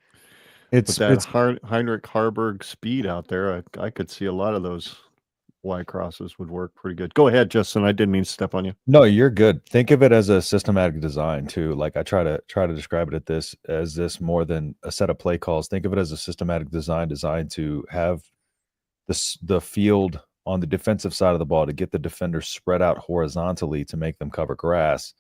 It's Heinrich Harburg speed out there. I could see a lot of those Y crosses would work pretty good. Go ahead, Justin. I didn't mean to step on you. No, you're good. Think of it as a systematic design too. Like I try to describe it as this more than a set of play calls. Think of it as a systematic design designed to have the field on the defensive side of the ball to get the defenders spread out horizontally to make them cover grass.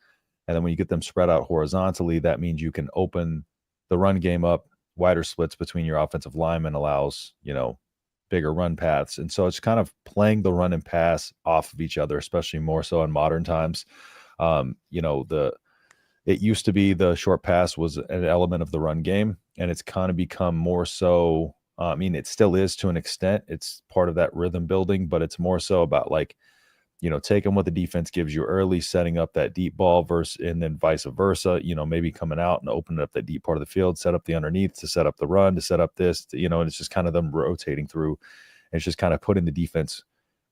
And then when you get them spread out horizontally, that means you can open the run game up. Wider splits between your offensive linemen allows, bigger run paths. And so it's kind of playing the run and pass off of each other, especially more so in modern times. It used to be the short pass was an element of the run game, and it's kind of become more so. It still is to an extent. It's part of that rhythm building, but it's more so about taking what the defense gives you early, setting up that deep ball and then vice versa, maybe coming out and opening up that deep part of the field, set up the underneath to set up the run, to set up this, and it's just kind of them rotating through. And it's just kind of putting the defense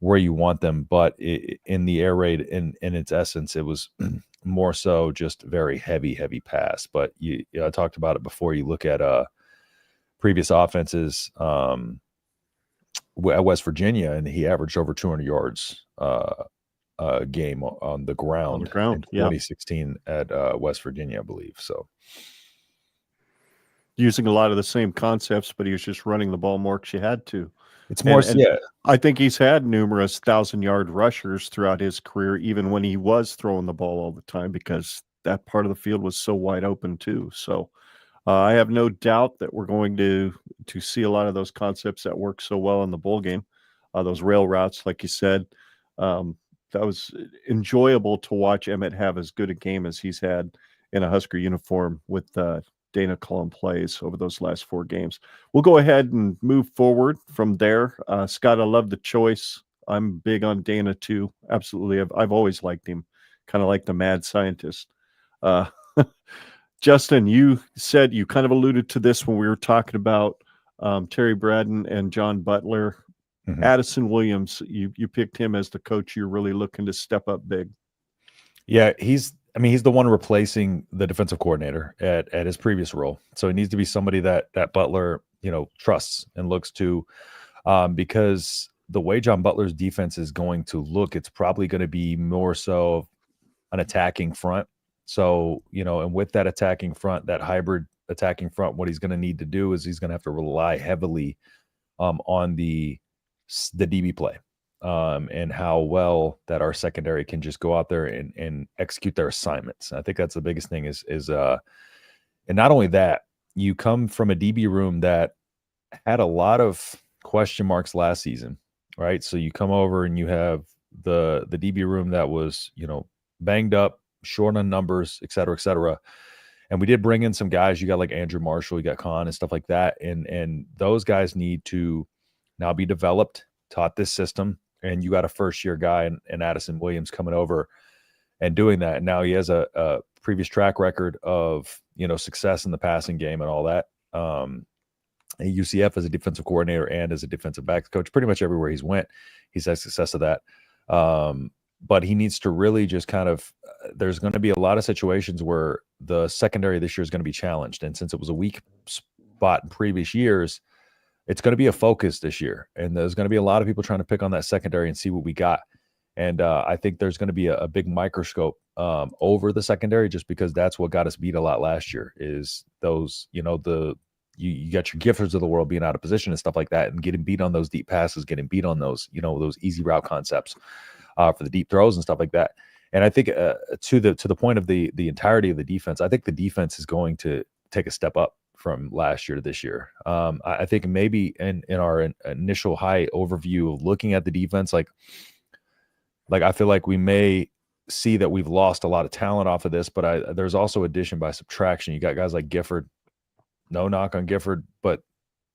where you want them. But in the air raid, in its essence, it was more so just very heavy pass. But I talked about it before. You look at previous offenses at West Virginia, and he averaged over 200 yards a game on the ground in 2016 at West Virginia, I believe. So using a lot of the same concepts, but he was just running the ball more because you had to. It's more, I think he's had numerous 1,000-yard rushers throughout his career, even when he was throwing the ball all the time, because that part of the field was so wide open too. So I have no doubt that we're going to see a lot of those concepts that work so well in the bowl game. Those rail routes, like you said, that was enjoyable to watch Emmett have as good a game as he's had in a Husker uniform with Dana calling plays over those last 4 games. We'll go ahead and move forward from there. Scott, I love the choice. I'm big on Dana too. Absolutely. I've always liked him, kind of like the mad scientist. Justin, you said, you kind of alluded to this when we were talking about Terry Braden and John Butler. Mm-hmm. Addison Williams, you picked him as the coach you're really looking to step up big. Yeah, he's the one replacing the defensive coordinator at his previous role. So it needs to be somebody that Butler, trusts and looks to, because the way John Butler's defense is going to look, it's probably going to be more so an attacking front. So, and with that attacking front, that hybrid attacking front, what he's going to need to do is he's going to have to rely heavily on the DB play and how well that our secondary can just go out there and execute their assignments. I think that's the biggest thing is and not only that, you come from a DB room that had a lot of question marks last season, right? So you come over and you have the DB room that was, banged up, short on numbers, et cetera, et cetera. And we did bring in some guys. You got like Andrew Marshall, you got Khan and stuff like that. And those guys need to now be developed, taught this system. And you got a first-year guy in Addison Williams coming over and doing that. And now he has a previous track record of, success in the passing game and all that. At UCF as a defensive coordinator and as a defensive backs coach, pretty much everywhere he's went, he's had success of that. But he needs to really just kind of there's going to be a lot of situations where the secondary this year is going to be challenged. And since it was a weak spot in previous years, it's going to be a focus this year. And there's going to be a lot of people trying to pick on that secondary and see what we got. And I think there's going to be a big microscope over the secondary just because that's what got us beat a lot last year is those, you got your Giffords of the world being out of position and stuff like that and getting beat on those deep passes, getting beat on those, those easy route concepts for the deep throws and stuff like that. And I think to the point of the entirety of the defense, I think the defense is going to take a step up from last year to this year. I think maybe in our initial high overview of looking at the defense, like I feel like we may see that we've lost a lot of talent off of this, but there's also addition by subtraction. You got guys like Gifford, no knock on Gifford, but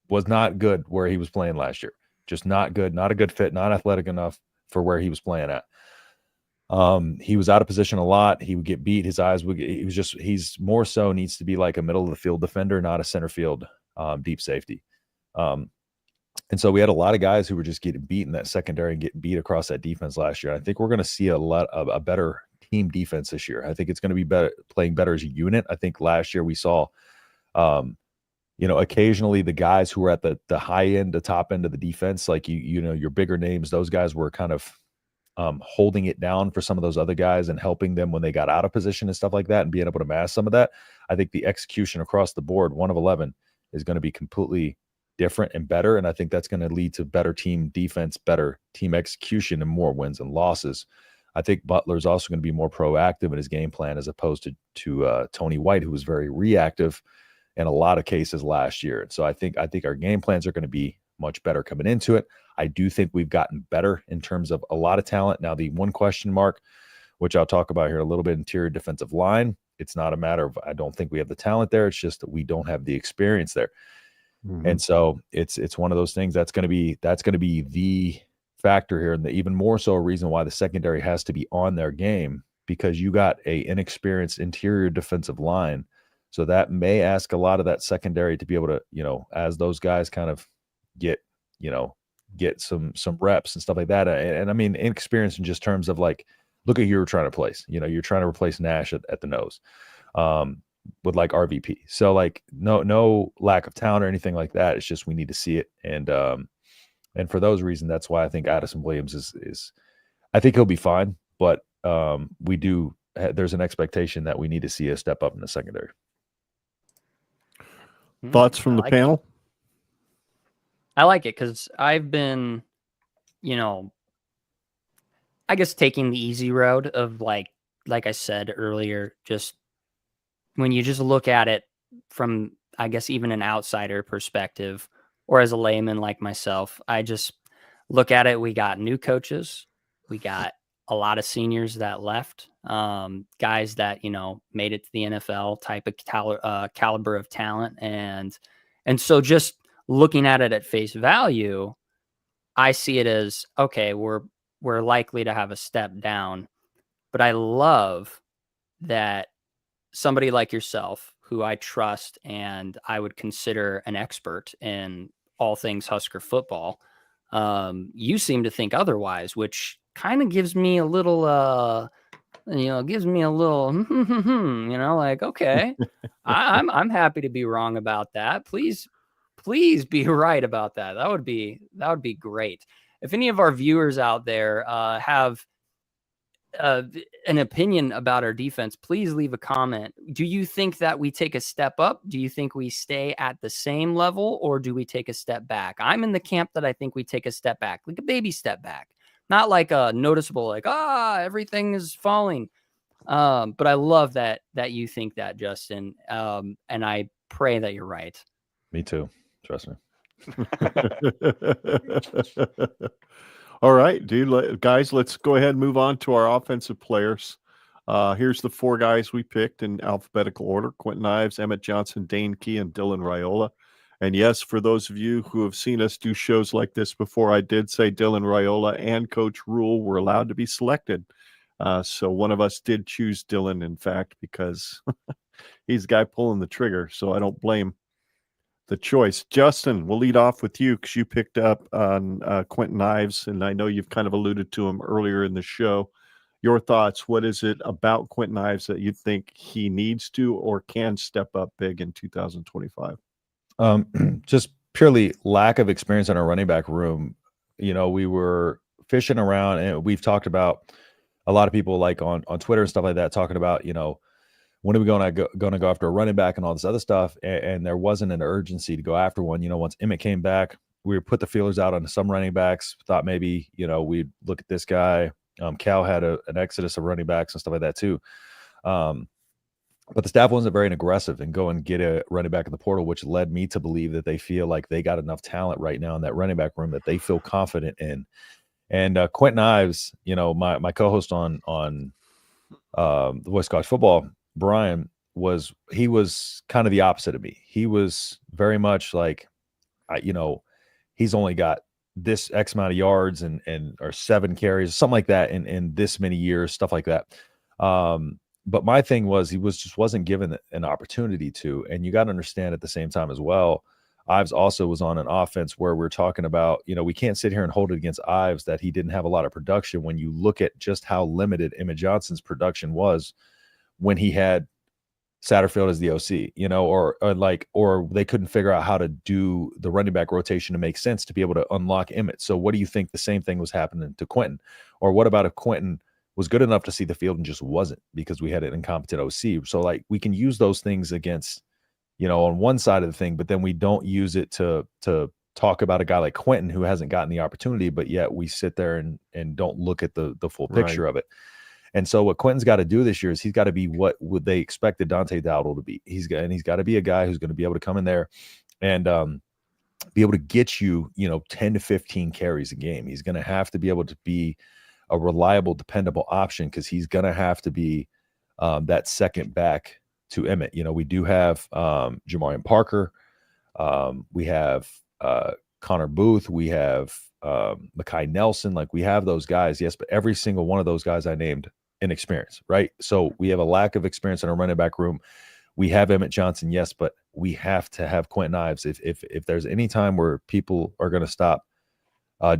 was not good where he was playing last year. Just not good, not a good fit, not athletic enough for where he was playing at. He was out of position a lot. He would get beat. His eyes would get, he's more so needs to be like a middle of the field defender, not a center field deep safety. And so we had a lot of guys who were just getting beat in that secondary and getting beat across that defense last year. I think we're going to see a better team defense this year. I think it's going to be better playing better as a unit. I think last year we saw, occasionally the guys who were at the high end, the top end of the defense, like your bigger names, those guys were kind of holding it down for some of those other guys and helping them when they got out of position and stuff like that and being able to mask some of that. I think the execution across the board, 1 of 11, is going to be completely different and better. And I think that's going to lead to better team defense, better team execution, and more wins and losses. I think Butler's also going to be more proactive in his game plan as opposed to Tony White, who was very reactive in a lot of cases last year. And so I think our game plans are going to be much better coming into it. I do think we've gotten better in terms of a lot of talent. Now, the one question mark, which I'll talk about here a little bit, interior defensive line, it's not a matter of I don't think we have the talent there. It's just that we don't have the experience there. Mm-hmm. And so it's one of those things that's going to be the factor here, and even more so a reason why the secondary has to be on their game, because you got a inexperienced interior defensive line. So that may ask a lot of that secondary to be able to, as those guys kind of get some reps and stuff like that. And I mean, inexperience in just terms of like, look at who you're trying to replace. You're trying to replace Nash at the nose with like RVP. So like no lack of talent or anything like that. It's just we need to see it. And for those reasons, that's why I think Addison Williams is I think he'll be fine. But there's an expectation that we need to see a step up in the secondary. Thoughts from the panel? I like it because I've been, I guess taking the easy road of like I said earlier, just when you just look at it from, I guess, even an outsider perspective, or as a layman like myself, I just look at it. We got new coaches. We got a lot of seniors that left, guys that, made it to the NFL type of caliber of talent. And so just looking at it at face value, I see it as, okay, we're likely to have a step down, but I love that somebody like yourself, who I trust and I would consider an expert in all things Husker football, you seem to think otherwise, which kind of gives me a little, like, okay, I'm happy to be wrong about that. Please be right about that. That would be great. if any of our viewers out there have an opinion about our defense, please leave a comment. Do you think that we take a step up? Do you think we stay at the same level, or do we take a step back? I'm in the camp that I think we take a step back, like a baby step back, not like a noticeable, like, everything is falling. But I love that you think that, Justin. And I pray that you're right. Me too. Trust me. All right, dude. Guys, let's go ahead and move on to our offensive players. Here's the 4 guys we picked in alphabetical order: Quentin Ives, Emmett Johnson, Dane Key, and Dylan Raiola. And yes, for those of you who have seen us do shows like this before, I did say Dylan Raiola and Coach Rule were allowed to be selected. So one of us did choose Dylan, in fact, because he's the guy pulling the trigger. So I don't blame the choice. Justin, we'll lead off with you because you picked up on Quentin Ives, and I know you've kind of alluded to him earlier in the show. Your thoughts, what is it about Quentin Ives that you think he needs to or can step up big in 2025? Just purely lack of experience in our running back room. You know, we were fishing around, and we've talked about a lot of people like on Twitter and stuff like that, talking about, you know, when are we going to go after a running back and all this other stuff? And there wasn't an urgency to go after one. You know, once Emmett came back, we put the feelers out on some running backs, thought maybe, you know, we'd look at this guy. Cal had an exodus of running backs and stuff like that too. But the staff wasn't very aggressive and go and get a running back in the portal, which led me to believe that they feel like they got enough talent right now in that running back room that they feel confident in. And Quentin Ives, you know, my co-host on the Voice of College Football, Brian, was kind of the opposite of me. He was very much like, you know, he's only got this X amount of yards and or 7 carries, something like that in this many years, stuff like that. But my thing was he wasn't given an opportunity to. And you got to understand at the same time as well, Ives also was on an offense where we're talking about, you know, we can't sit here and hold it against Ives that he didn't have a lot of production when you look at just how limited Emmett Johnson's production was when he had Satterfield as the OC, you know, or they couldn't figure out how to do the running back rotation to make sense to be able to unlock Emmett. So what do you think the same thing was happening to Quentin? Or what about if Quentin was good enough to see the field and just wasn't because we had an incompetent OC? So like we can use those things against, you know, on one side of the thing, but then we don't use it to talk about a guy like Quentin who hasn't gotten the opportunity, but yet we sit there and don't look at the full picture of it. And so what Quentin's got to do this year is he's got to be what would they expected Dante Dowdle to be. He's got to be a guy who's going to be able to come in there and be able to get you, you know, 10 to 15 carries a game. He's going to have to be able to be a reliable, dependable option because he's going to have to be that second back to Emmett. You know, we do have Jamarian Parker. We have Connor Booth. We have Mekhi Nelson. Like we have those guys, yes, but every single one of those guys I named inexperienced, right? So we have a lack of experience in our running back room. We have Emmett Johnson, yes, but we have to have Quentin Ives. If there's any time where people are going to stop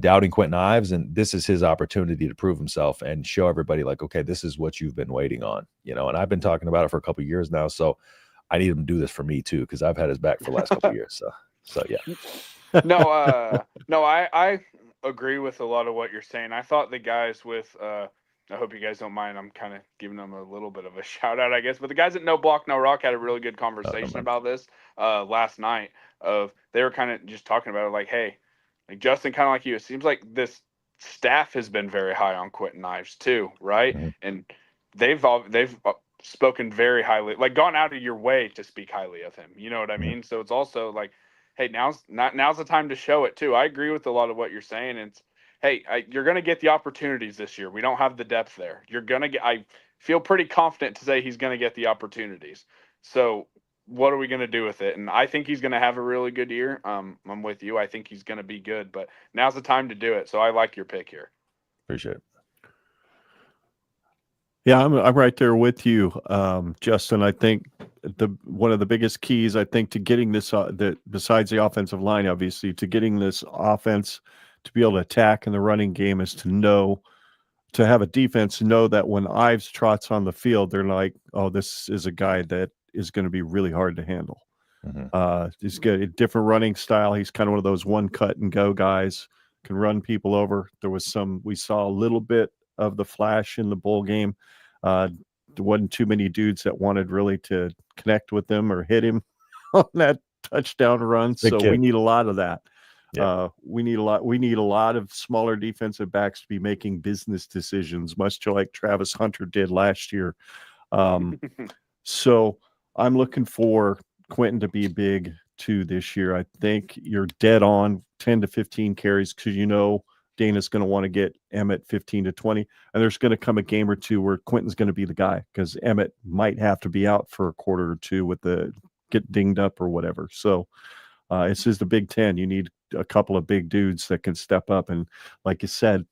doubting Quentin Ives, and this is his opportunity to prove himself and show everybody like, okay, this is what you've been waiting on, you know, and I've been talking about it for a couple of years now. So I need him to do this for me too, because I've had his back for the last couple of years. So yeah. No, I agree with a lot of what you're saying. I thought the guys with, I hope you guys don't mind, I'm kind of giving them a little bit of a shout out, I guess, but the guys at No Block, No Rock had a really good conversation about this last night. They were kind of just talking about it like, hey, like Justin, kind of like you, it seems like this staff has been very high on Quentin Ives too, right? Mm-hmm. And they've spoken very highly, like gone out of your way to speak highly of him. You know what I mean? So it's also like, hey, now's the time to show it too. I agree with a lot of what you're saying. It's, hey, you're going to get the opportunities this year. We don't have the depth there. I feel pretty confident to say he's going to get the opportunities. So what are we going to do with it? And I think he's going to have a really good year. I'm with you. I think he's going to be good, but now's the time to do it. So I like your pick here. Appreciate it. Yeah, I'm right there with you, Justin. I think one of the biggest keys, I think, to getting this, besides the offensive line, obviously, to getting this offense to be able to attack in the running game is to have a defense know that when Ives trots on the field, they're like, oh, this is a guy that is going to be really hard to handle. Mm-hmm. He's got a different running style. He's kind of one of those one cut and go guys. can run people over. We saw a little bit of the flash in the bowl game. There wasn't too many dudes that wanted really to connect with him or hit him on that touchdown run. So we need a lot of that. Yeah. We need a lot of smaller defensive backs to be making business decisions, much like Travis Hunter did last year. So I'm looking for Quentin to be big too this year. I think you're dead on 10 to 15 carries because Dana's going to want to get Emmett 15 to 20, and there's going to come a game or two where Quentin's going to be the guy because Emmett might have to be out for a quarter or two with the get dinged up or whatever. So it's just the Big Ten. You need a couple of big dudes that can step up. And like you said,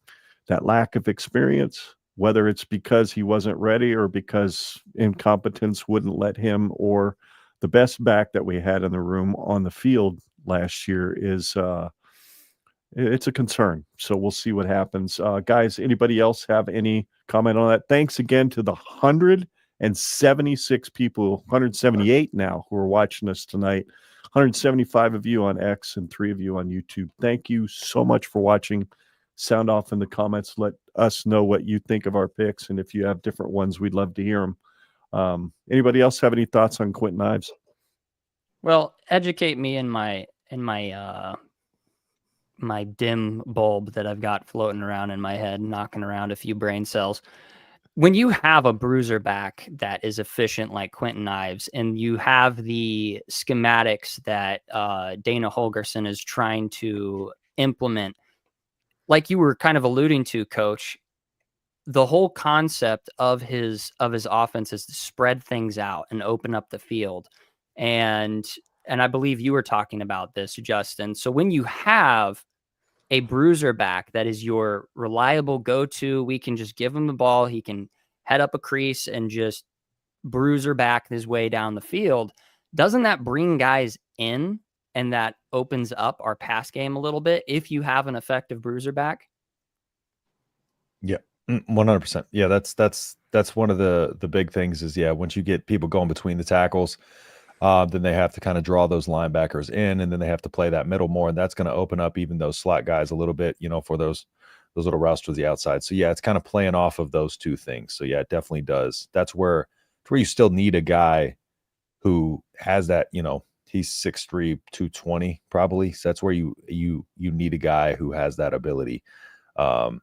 that lack of experience, whether it's because he wasn't ready or because incompetence wouldn't let him, or the best back that we had in the room on the field last year is it's a concern. So we'll see what happens. Guys, anybody else have any comment on that? Thanks again to the 176 people, 178 now, who are watching us tonight. 175 of you on X and 3 of you on YouTube. Thank you so much for watching. Sound off in the comments. Let us know what you think of our picks, and if you have different ones, we'd love to hear them. Anybody else have any thoughts on Quentin Ives? Well, educate me in my my dim bulb that I've got floating around in my head, knocking around a few brain cells. When you have a bruiser back that is efficient like Quentin Ives, and you have the schematics that Dana Holgorsen is trying to implement, like you were kind of alluding to, Coach, the whole concept of his offense is to spread things out and open up the field. And I believe you were talking about this, Justin. So when you have a bruiser back that is your reliable go-to, we can just give him the ball. He can head up a crease and just bruiser back his way down the field. Doesn't that bring guys in, and that opens up our pass game a little bit if you have an effective bruiser back? Yeah, 100%. Yeah, that's one of the big things is, once you get people going between the tackles, then they have to kind of draw those linebackers in, and then they have to play that middle more, and that's going to open up even those slot guys a little bit, for those little routes to the outside. So it's kind of playing off of those two things. So it definitely does. That's where you still need a guy who has that, he's 6'3", 220 probably. So that's where you need a guy who has that ability. And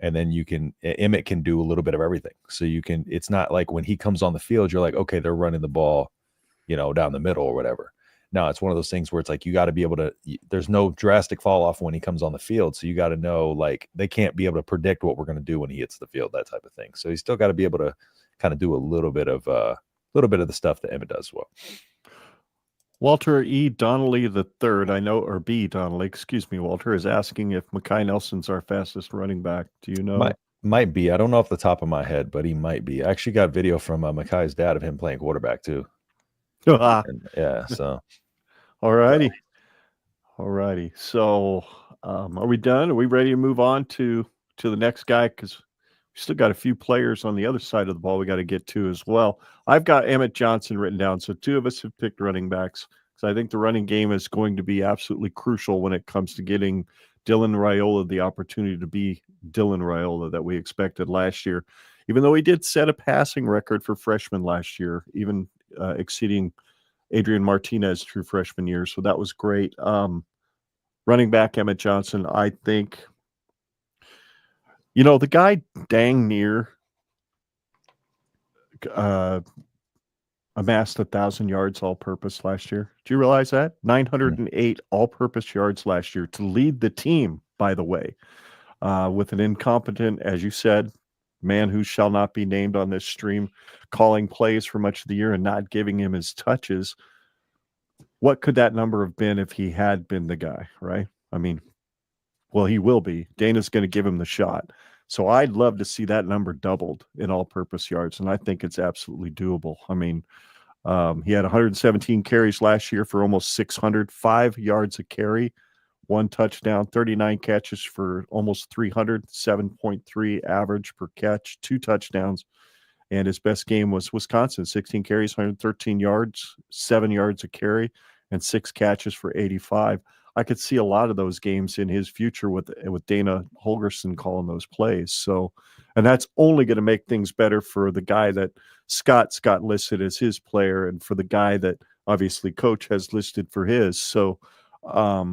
then Emmett can do a little bit of everything. So it's not like when he comes on the field, you're like, okay, they're running the ball, down the middle or whatever. No, it's one of those things where it's like, you got to be able to, there's no drastic fall off when he comes on the field. So you got to know, like, they can't be able to predict what we're going to do when he hits the field, that type of thing. So he's still got to be able to kind of do a little bit of the stuff that Emmett does well. Walter E. Donnelly III, or B. Donnelly, excuse me, Walter, is asking if Mekhi Nelson's our fastest running back. Do you know? Might be. I don't know off the top of my head, but he might be. I actually got video from Mekhi's dad of him playing quarterback too. So. All righty. So are we done? Are we ready to move on to the next guy? Because we still got a few players on the other side of the ball we got to get to as well. I've got Emmett Johnson written down. So 2 of us have picked running backs. So I think the running game is going to be absolutely crucial when it comes to getting Dylan Raiola the opportunity to be Dylan Raiola that we expected last year. Even though he did set a passing record for freshmen last year, even exceeding Adrian Martinez true freshman year. So that was great. Running back Emmett Johnson, I think, the guy dang near amassed 1,000 yards all-purpose last year. Do you realize that? 908 all-purpose yards last year to lead the team, by the way, with an incompetent, as you said, man who shall not be named on this stream, calling plays for much of the year and not giving him his touches. What could that number have been if he had been the guy, right? I mean, well, he will be. Dana's going to give him the shot. So I'd love to see that number doubled in all-purpose yards, and I think it's absolutely doable. I mean, he had 117 carries last year for almost 605 yards a carry, 1 touchdown, 39 catches for almost 300, 7.3 average per catch, 2 touchdowns. And his best game was Wisconsin, 16 carries, 113 yards, 7 yards a carry, and 6 catches for 85. I could see a lot of those games in his future with Dana Holgerson calling those plays. So, and that's only going to make things better for the guy that Scott's got listed as his player, and for the guy that obviously Coach has listed for his. So, I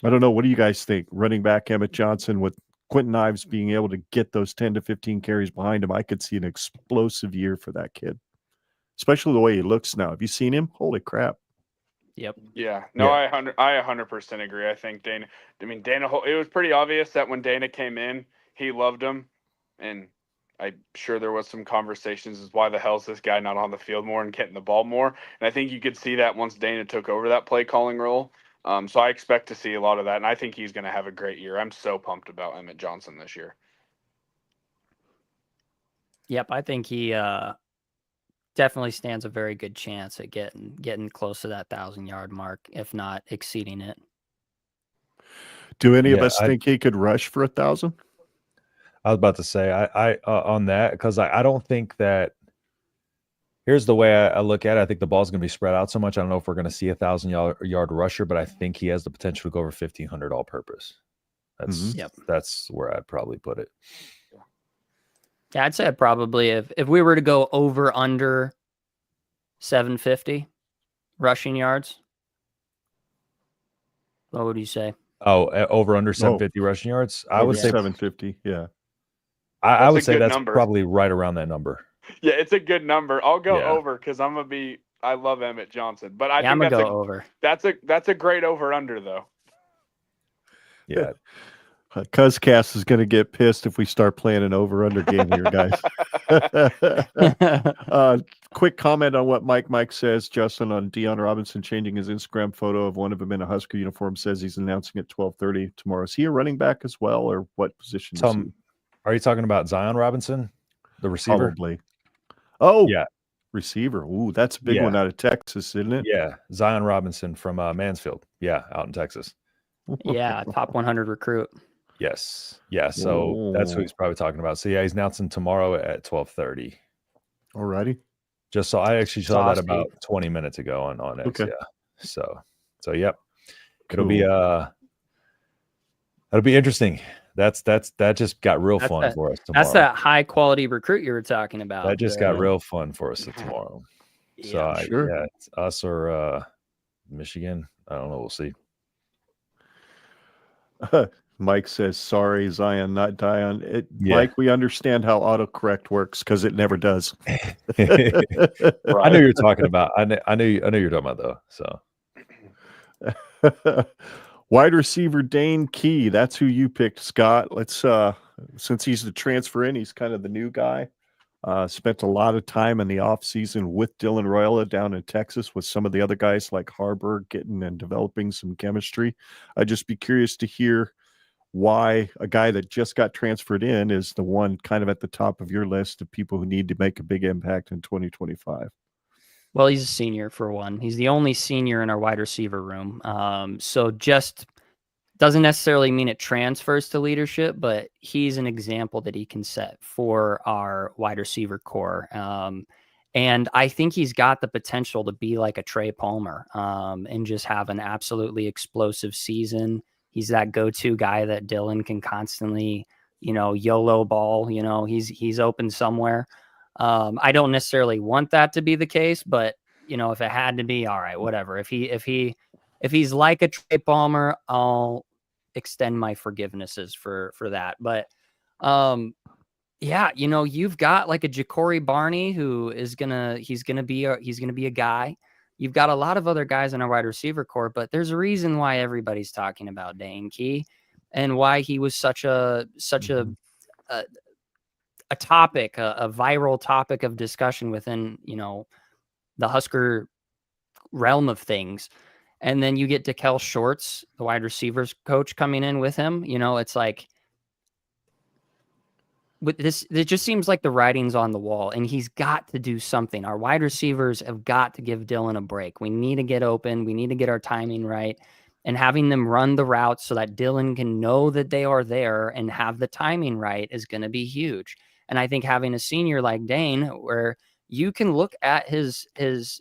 don't know. What do you guys think? Running back Emmett Johnson with Quentin Ives being able to get those 10 to 15 carries behind him, I could see an explosive year for that kid, especially the way he looks now. Have you seen him? Holy crap. Yep. Yeah. No, I 100% agree. I think Dana, it was pretty obvious that when Dana came in, he loved him. And I'm sure there was some conversations as why the hell's this guy not on the field more and getting the ball more. And I think you could see that once Dana took over that play calling role. So I expect to see a lot of that. And I think he's going to have a great year. I'm so pumped about Emmett Johnson this year. Yep. I think he definitely stands a very good chance at getting close to that 1,000-yard mark, if not exceeding it. Do any of us think he could rush for 1,000? I was about to say I on that, because I don't think that. Here's the way I look at it. I think the ball's going to be spread out so much. I don't know if we're going to see 1,000-yard rusher, but I think he has the potential to go over 1,500 all-purpose. That's where I'd probably put it. Yeah, I'd say probably if we were to go over under 750 rushing yards, what would you say? Oh, over under 750 rushing yards? I would say 750. Yeah. I would say that's number. Probably right around that number. Yeah, it's a good number. I'll go over because I love Emmett Johnson, but I think I'm gonna go over. That's a great over under though. Yeah. Cuzcast is going to get pissed if we start playing an over-under game here, guys. Quick comment on what Mike says, Justin, on Deion Robinson changing his Instagram photo of one of them in a Husker uniform, says he's announcing at 12:30 tomorrow. Is he a running back as well, or what position is he? Are you talking about Zion Robinson, the receiver? Probably. Oh, yeah. Receiver. Ooh, that's a big one out of Texas, isn't it? Yeah. Zion Robinson from Mansfield. Yeah, out in Texas. Yeah, top 100 recruit. Yes. Yeah. So that's who he's probably talking about. So yeah, he's announcing tomorrow at 12:30. Alrighty. Just so I actually saw that about 20 minutes ago on X. Okay. Yeah. So yep. Cool. It'll be interesting. That just got real fun for us tomorrow. That's that high quality recruit you were talking about. That just got real fun for us tomorrow. Yeah, so sure. It's us or Michigan. I don't know. We'll see. Mike says, sorry, Zion, not Dion. Yeah. Mike, we understand how autocorrect works because it never does. I know you're talking about. I know you're talking about though. So wide receiver Dane Key. That's who you picked, Scott. Let's since he's the transfer in, he's kind of the new guy. Spent a lot of time in the offseason with Dylan Royala down in Texas with some of the other guys like Harburg getting and developing some chemistry. I'd just be curious to hear why a guy that just got transferred in is the one kind of at the top of your list of people who need to make a big impact in 2025. Well, he's a senior for one. He's the only senior in our wide receiver room. So just doesn't necessarily mean it transfers to leadership, but he's an example that he can set for our wide receiver core. And I think he's got the potential to be like a Trey Palmer and just have an absolutely explosive season. He's that go-to guy that Dylan can constantly, YOLO ball. He's open somewhere. I don't necessarily want that to be the case, but if it had to be, all right, whatever. If he's like a Trey Palmer, I'll extend my forgivenesses for that. But you've got like a Ja'Cory Barney who is he's gonna be a guy. You've got a lot of other guys in our wide receiver core, but there's a reason why everybody's talking about Dane Key and why he was such a topic, a viral topic of discussion within, the Husker realm of things. And then you get Dekel Shorts, the wide receivers coach, coming in with him. It's like, with this, it just seems like the writing's on the wall, and he's got to do something. Our wide receivers have got to give Dylan a break. We need to get open. We need to get our timing right, and having them run the routes so that Dylan can know that they are there and have the timing right is going to be huge. And I think having a senior like Dane, where you can look at his, stats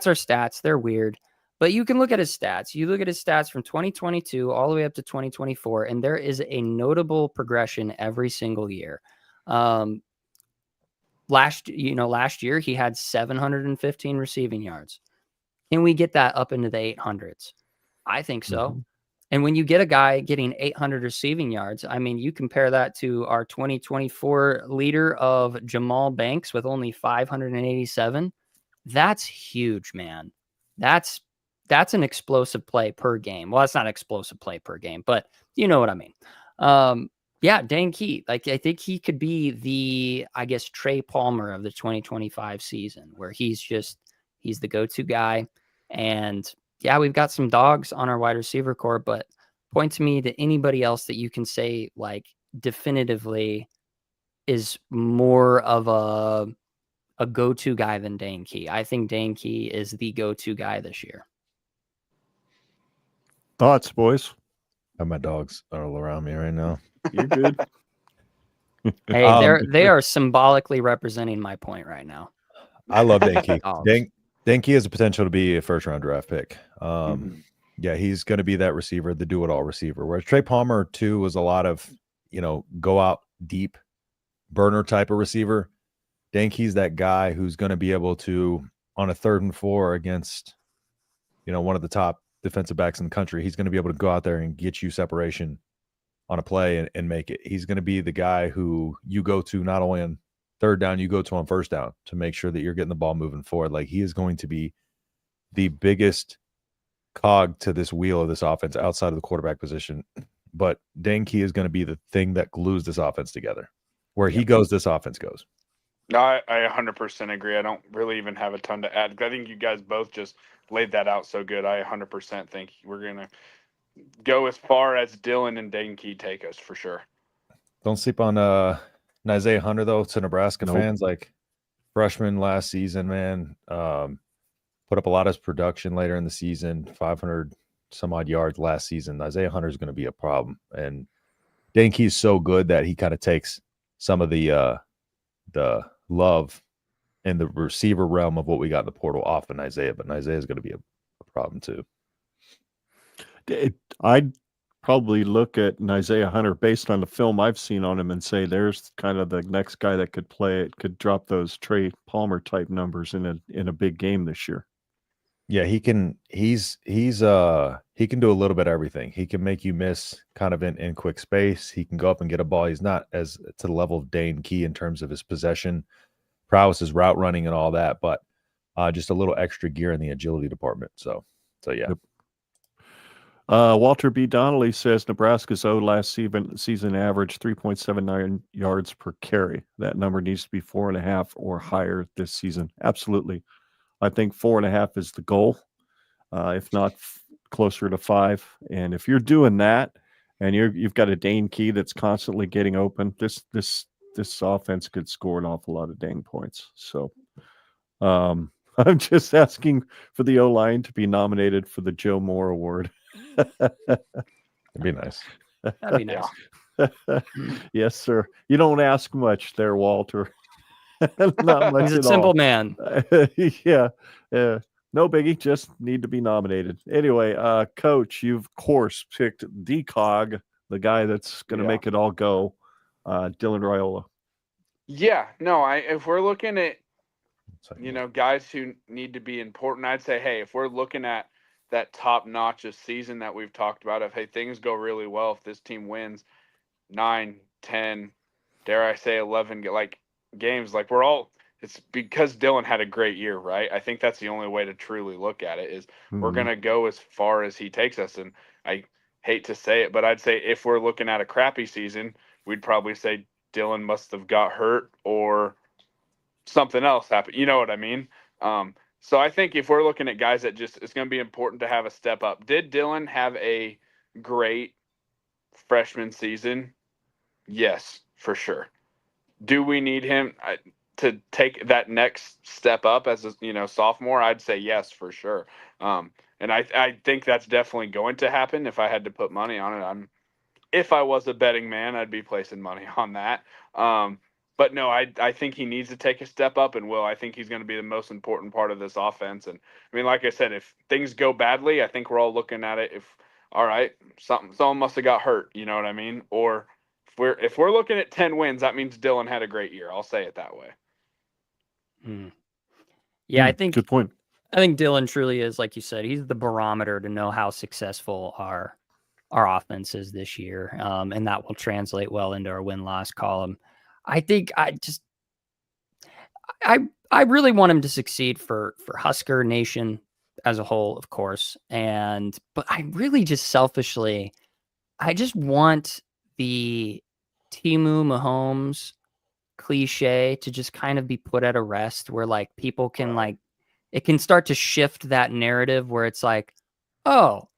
are stats. They're weird. But you can look at his stats. You look at his stats from 2022 all the way up to 2024, and there is a notable progression every single year. Last year he had 715 receiving yards. Can we get that up into the 800s? I think so. Mm-hmm. And when you get a guy getting 800 receiving yards, I mean, you compare that to our 2024 leader of Jamal Banks with only 587. That's huge, man. That's an explosive play per game. Well, that's not explosive play per game, but you know what I mean. Yeah, Dane Key. Like, I think he could be the, I guess, Trey Palmer of the 2025 season, where he's the go-to guy. And yeah, we've got some dogs on our wide receiver core, but point to me to anybody else that you can say, like, definitively is more of a go-to guy than Dane Key. I think Dane Key is the go-to guy this year. Thoughts, boys? My dogs are all around me right now. You're good. Hey, they are symbolically representing my point right now. I love Dane Key. Dogs. Dane Key has the potential to be a first-round draft pick. Yeah, he's going to be that receiver, the do-it-all receiver. Whereas Trey Palmer, too, was a lot of, go out deep, burner type of receiver. Dane Key's that guy who's going to be able to, on a 3rd and 4 against, one of the top defensive backs in the country, he's going to be able to go out there and get you separation on a play and make it. He's going to be the guy who you go to not only on 3rd down, you go to on 1st down to make sure that you're getting the ball moving forward. Like, he is going to be the biggest cog to this wheel of this offense outside of the quarterback position. But Dane Key is going to be the thing that glues this offense together. Where he goes, this offense goes. No, I 100% agree. I don't really even have a ton to add. I think you guys both just laid that out so good. I 100% think we're going to go as far as Dylan and Dane Key take us for sure. Don't sleep on Isaiah Hunter, though, to Nebraska fans. Like, freshman last season, man, put up a lot of production later in the season, 500 some odd yards last season. Isaiah Hunter is going to be a problem. And Dane Key is so good that he kind of takes some of the love in the receiver realm of what we got in the portal off in Isaiah, but Isaiah is going to be a problem too. I'd probably look at Isaiah Hunter based on the film I've seen on him and say there's kind of the next guy that could play it, could drop those Trey Palmer type numbers in a big game this year. Yeah, he can. He can do a little bit of everything. He can make you miss kind of in quick space. He can go up and get a ball. He's not as to the level of Dane Key in terms of his possession prowess, his route running, and all that, but just a little extra gear in the agility department. So yeah. Yep. Walter B. Donnelly says Nebraska's last season averaged 3.79 yards per carry. That number needs to be 4.5 or higher this season. Absolutely. I think 4.5 is the goal, if not closer to 5. And if you're doing that, and you've got a Dane Key that's constantly getting open, this offense could score an awful lot of dang points. So, I'm just asking for the O-line to be nominated for the Joe Moore Award. That'd be nice. That'd be nice. Yes, sir. You don't ask much there, Walter. Not much. He's a simple man. Yeah. No biggie. Just need to be nominated. Anyway, Coach, you've of course picked the cog, the guy that's going to make it all go, Dylan Raiola. Yeah. No, if we're looking at, guys who need to be important, I'd say, hey, if we're looking at that top notch of season that we've talked about, if, hey, things go really well, if this team wins 9, 10, dare I say 11, games, it's because Dylan had a great year, right? I think that's the only way to truly look at it is we're going to go as far as he takes us. And I hate to say it, but I'd say if we're looking at a crappy season, we'd probably say Dylan must have got hurt or something else happened. You know what I mean? So I think if we're looking at guys that it's going to be important to have a step up. Did Dylan have a great freshman season? Yes, for sure. Do we need him to take that next step up as a sophomore? I'd say yes, for sure. And I think that's definitely going to happen. If I had to put money on it, if I was a betting man, I'd be placing money on that. But no, I think he needs to take a step up, and I think he's going to be the most important part of this offense. And I mean, like I said, if things go badly, I think we're all looking at it. All right, someone must have got hurt. You know what I mean? Or if we're looking at 10 wins, that means Dylan had a great year. I'll say it that way. Yeah, I think good point. I think Dylan truly is, like you said, he's the barometer to know how successful our offense is this year, and that will translate well into our win-loss column. I think I really want him to succeed for Husker Nation as a whole, of course, but I really just selfishly, I just want the Timu Mahomes cliche to just kind of be put at a rest, where like people can like, it can start to shift that narrative where it's like, oh,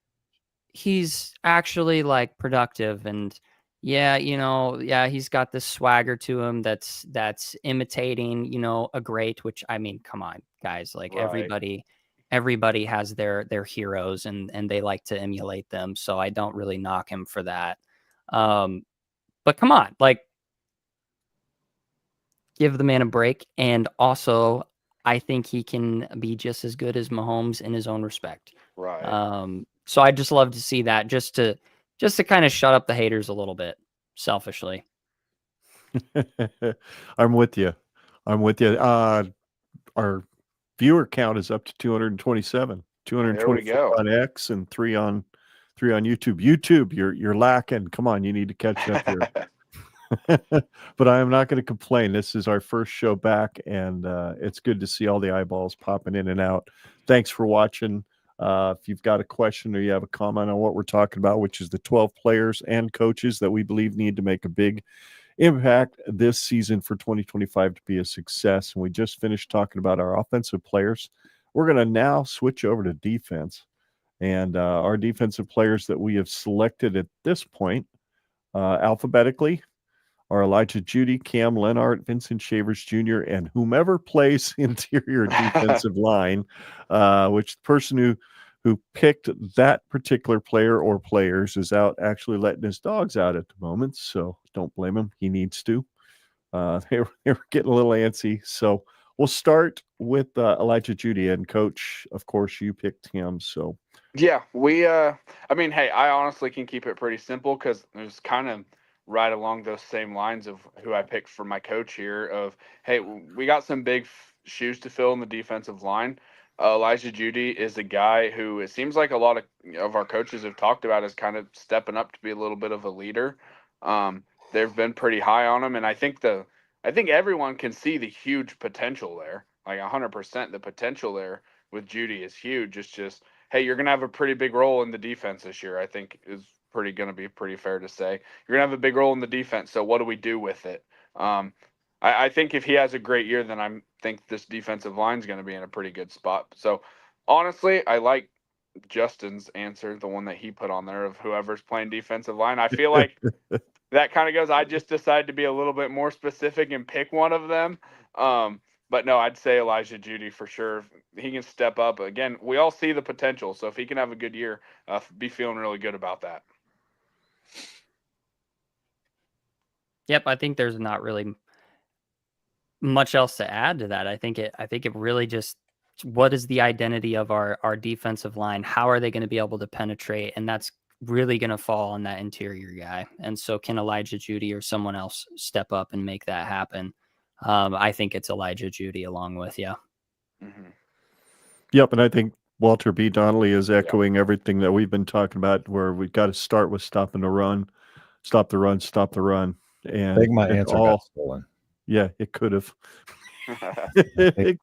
he's actually like productive, and he's got this swagger to him that's imitating, a great, which I mean, come on, guys, like everybody has their heroes and they like to emulate them. So I don't really knock him for that. But come on, like, give the man a break. And also, I think he can be just as good as Mahomes in his own respect. Right. So I'd just love to see that, just to kind of shut up the haters a little bit, selfishly. I'm with you. Our viewer count is up to 227. 224 on X and 3 on YouTube. YouTube, you're lacking. Come on, you need to catch up here. But I am not going to complain. This is our first show back, and it's good to see all the eyeballs popping in and out. Thanks for watching. If you've got a question or you have a comment on what we're talking about, which is the 12 players and coaches that we believe need to make a big impact this season for 2025 to be a success. And we just finished talking about our offensive players. We're going to now switch over to defense. And our defensive players that we have selected at this point, alphabetically, are Elijah Judy, Cam Lenart, Vincent Shavers Jr., and whomever plays interior defensive line, which the person who picked that particular player or players is out actually letting his dogs out at the moment. So don't blame him. He needs to. They were getting a little antsy. So we'll start with Elijah Judy. And Coach, of course, you picked him. So yeah, I mean, hey, I honestly can keep it pretty simple because there's kind of right along those same lines of who I picked for my coach here of, hey, we got some big shoes to fill in the defensive line. Elijah Judy is a guy who it seems like a lot of our coaches have talked about as kind of stepping up to be a little bit of a leader. They've been pretty high on him, and I think everyone can see the huge potential there, like 100%. The potential there with Judy is huge. It's just, hey, you're gonna have a pretty big role in the defense this year. I think is going to be pretty fair to say. You're going to have a big role in the defense, so what do we do with it? I think if he has a great year, then I think this defensive line is going to be in a pretty good spot. So, honestly, I like Justin's answer, the one that he put on there of whoever's playing defensive line. I feel like that kind of goes, I just decided to be a little bit more specific and pick one of them. But no, I'd say Elijah Judy for sure. He can step up. Again, we all see the potential, so if he can have a good year, be feeling really good about that. Yep, I think there's not really much else to add to that. I think it really just, what is the identity of our defensive line? How are they going to be able to penetrate? And that's really going to fall on that interior guy. And so can Elijah Judy or someone else step up and make that happen? I think it's Elijah Judy along with you. Mm-hmm. Yep, and I think Walter B. Donnelly is echoing everything that we've been talking about, where we've got to start with stopping the run, stop the run, stop the run. And I think my answer got stolen. Yeah, it could have. it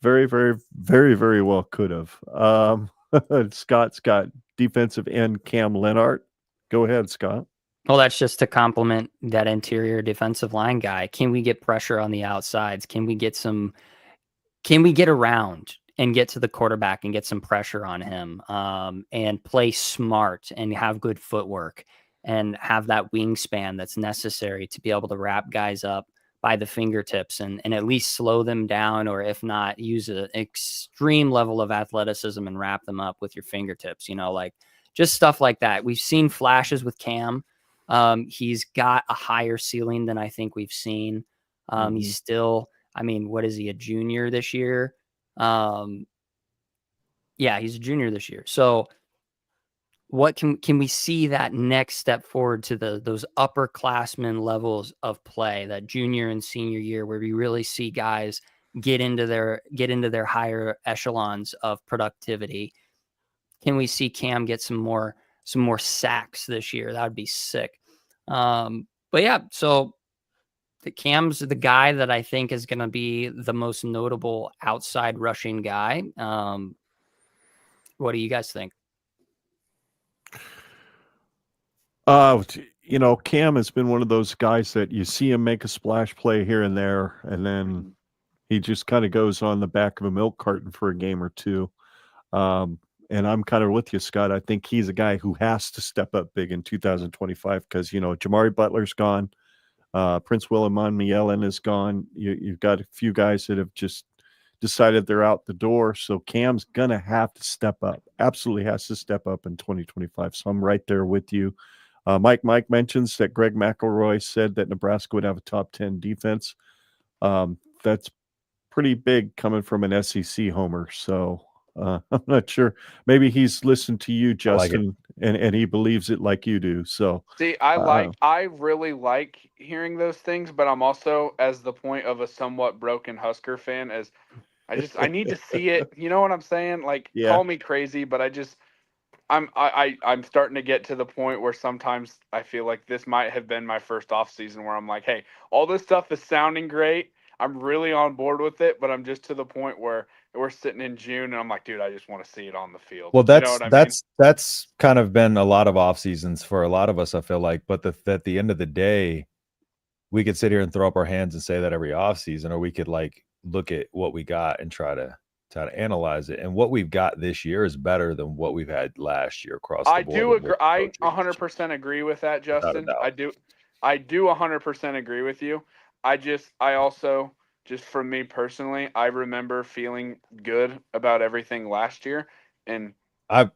very, very, very, very well could have. Scott's got defensive end Cam Lenart. Go ahead, Scott. Well, that's just to compliment that interior defensive line guy. Can we get pressure on the outsides? Can we get around and get to the quarterback and get some pressure on him, and play smart and have good footwork and have that wingspan that's necessary to be able to wrap guys up by the fingertips and at least slow them down, or if not, use an extreme level of athleticism and wrap them up with your fingertips, like just stuff like that. We've seen flashes with Cam He's got a higher ceiling than I think we've seen. He's still, I mean, what is he, a junior this year? Yeah, he's a junior this year. So what can we see that next step forward to those upperclassmen levels of play, that junior and senior year, where we really see guys get into their higher echelons of productivity? Can we see Cam get some more sacks this year? That would be sick. But yeah, so the Cam's the guy that I think is going to be the most notable outside rushing guy. What do you guys think? Cam has been one of those guys that you see him make a splash play here and there, and then he just kind of goes on the back of a milk carton for a game or two. And I'm kind of with you, Scott. I think he's a guy who has to step up big in 2025 because, Jamari Butler's gone. Prince Willem Mielen is gone. You've got a few guys that have just decided they're out the door. So Cam's going to have to step up. Absolutely has to step up in 2025. So I'm right there with you. Mike mentions that Greg McElroy said that Nebraska would have a top 10 defense. That's pretty big coming from an SEC homer. So I'm not sure. Maybe he's listened to you, Justin, and he believes it like you do. So see, I really like hearing those things, but I'm also, as the point of a somewhat broken Husker fan, as I need to see it. You know what I'm saying? Like, call me crazy, but I'm starting to get to the point where sometimes I feel like this might have been my first off season where I'm like, hey, all this stuff is sounding great. I'm really on board with it, but I'm just to the point where we're sitting in June and I'm like, dude, I just want to see it on the field. Well, that's that's kind of been a lot of off seasons for a lot of us, I feel like. But at the end of the day, we could sit here and throw up our hands and say that every off season, or we could like look at what we got and try to analyze it. And what we've got this year is better than what we've had last year across the board. I do agree. I 100% agree with that, Justin. I do 100% agree with you. I also, just from me personally, I remember feeling good about everything last year, and I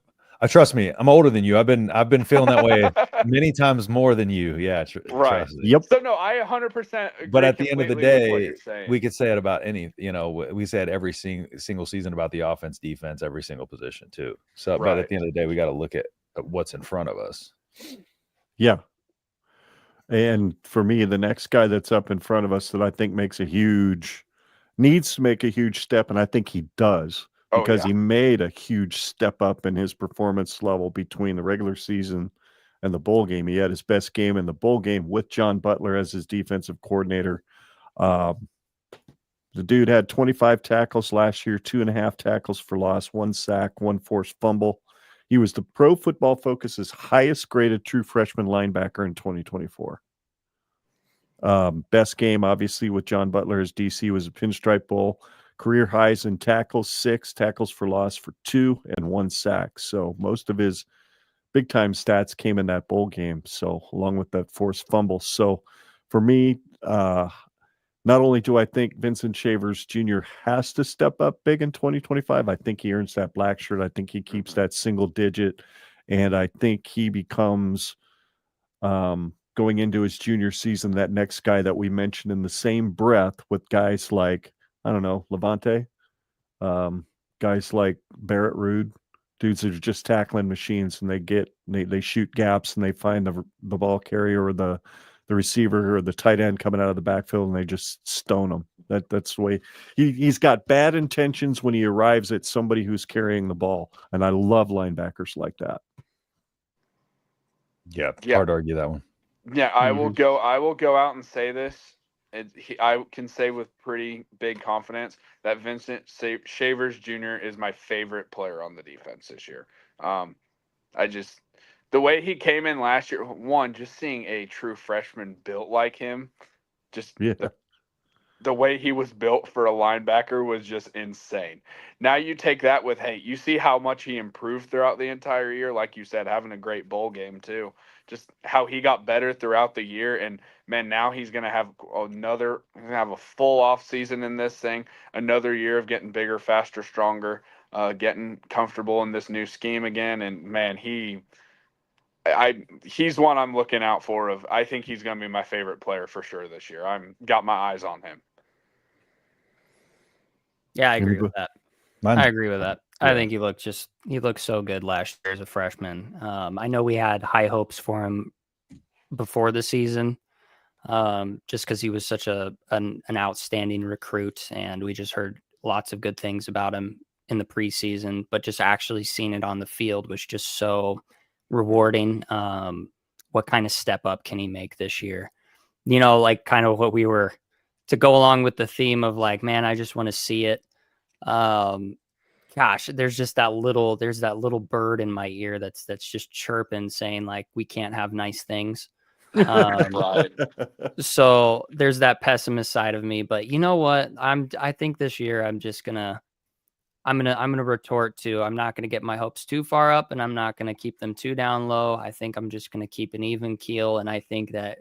trust me, I'm older than you. I've been feeling that way many times more than you. Yeah, right. Yep. So no, I 100% agree. But at the end of the day, saying. we could say it about any. We said every single season about the offense, defense, every single position too. So, but at the end of the day, we got to look at what's in front of us. Yeah. And for me, the next guy that's up in front of us that I think needs to make a huge step, and I think he does, because he made a huge step up in his performance level between the regular season and the bowl game. He had his best game in the bowl game with John Butler as his defensive coordinator. The dude had 25 tackles last year, 2.5 tackles for loss, 1 sack, 1 forced fumble. He was the Pro Football Focus's highest graded true freshman linebacker in 2024. Best game, obviously, with John Butler as DC was a Pinstripe Bowl. Career highs in tackles, 6 tackles for loss for 2 and 1 sack. So most of his big time stats came in that bowl game. So along with that forced fumble. So for me, not only do I think Vincent Shavers Jr. has to step up big in 2025, I think he earns that black shirt. I think he keeps that single digit, and I think he becomes, going into his junior season, that next guy that we mentioned in the same breath with guys like, I don't know, Levante, guys like Barrett Rude, dudes that are just tackling machines, and they shoot gaps and they find the ball carrier or the receiver or the tight end coming out of the backfield, and they just stone them. That's the way he's got bad intentions when he arrives at somebody who's carrying the ball. And I love linebackers like that. Yeah. Hard to argue that one. Yeah. I will go out and say this. I can say with pretty big confidence that Vincent Shavers Jr. is my favorite player on the defense this year. The way he came in last year, just seeing a true freshman built like him, the way he was built for a linebacker was just insane. Now you take that with, hey, you see how much he improved throughout the entire year. Like you said, having a great bowl game too. Just how he got better throughout the year. And man, now he's going to have a full off season in this thing. Another year of getting bigger, faster, stronger, getting comfortable in this new scheme again. And man, he's one I'm looking out for. I think he's going to be my favorite player for sure this year. I'm got my eyes on him. Yeah, I agree with that. Mine's, I agree with that. Yeah. I think he looked so good last year as a freshman. I know we had high hopes for him before the season, just because he was such an outstanding recruit, and we just heard lots of good things about him in the preseason. But just actually seeing it on the field was just so rewarding. What kind of step up can he make this year? You know, like kind of what we were to go along with the theme of like, man, I just want to see it. Gosh, there's that little bird in my ear that's just chirping, saying like, we can't have nice things. Right. So there's that pessimist side of me, but you know what? I think this year I'm gonna retort to, I'm not gonna get my hopes too far up, and I'm not gonna keep them too down low. I think I'm just gonna keep an even keel, and I think that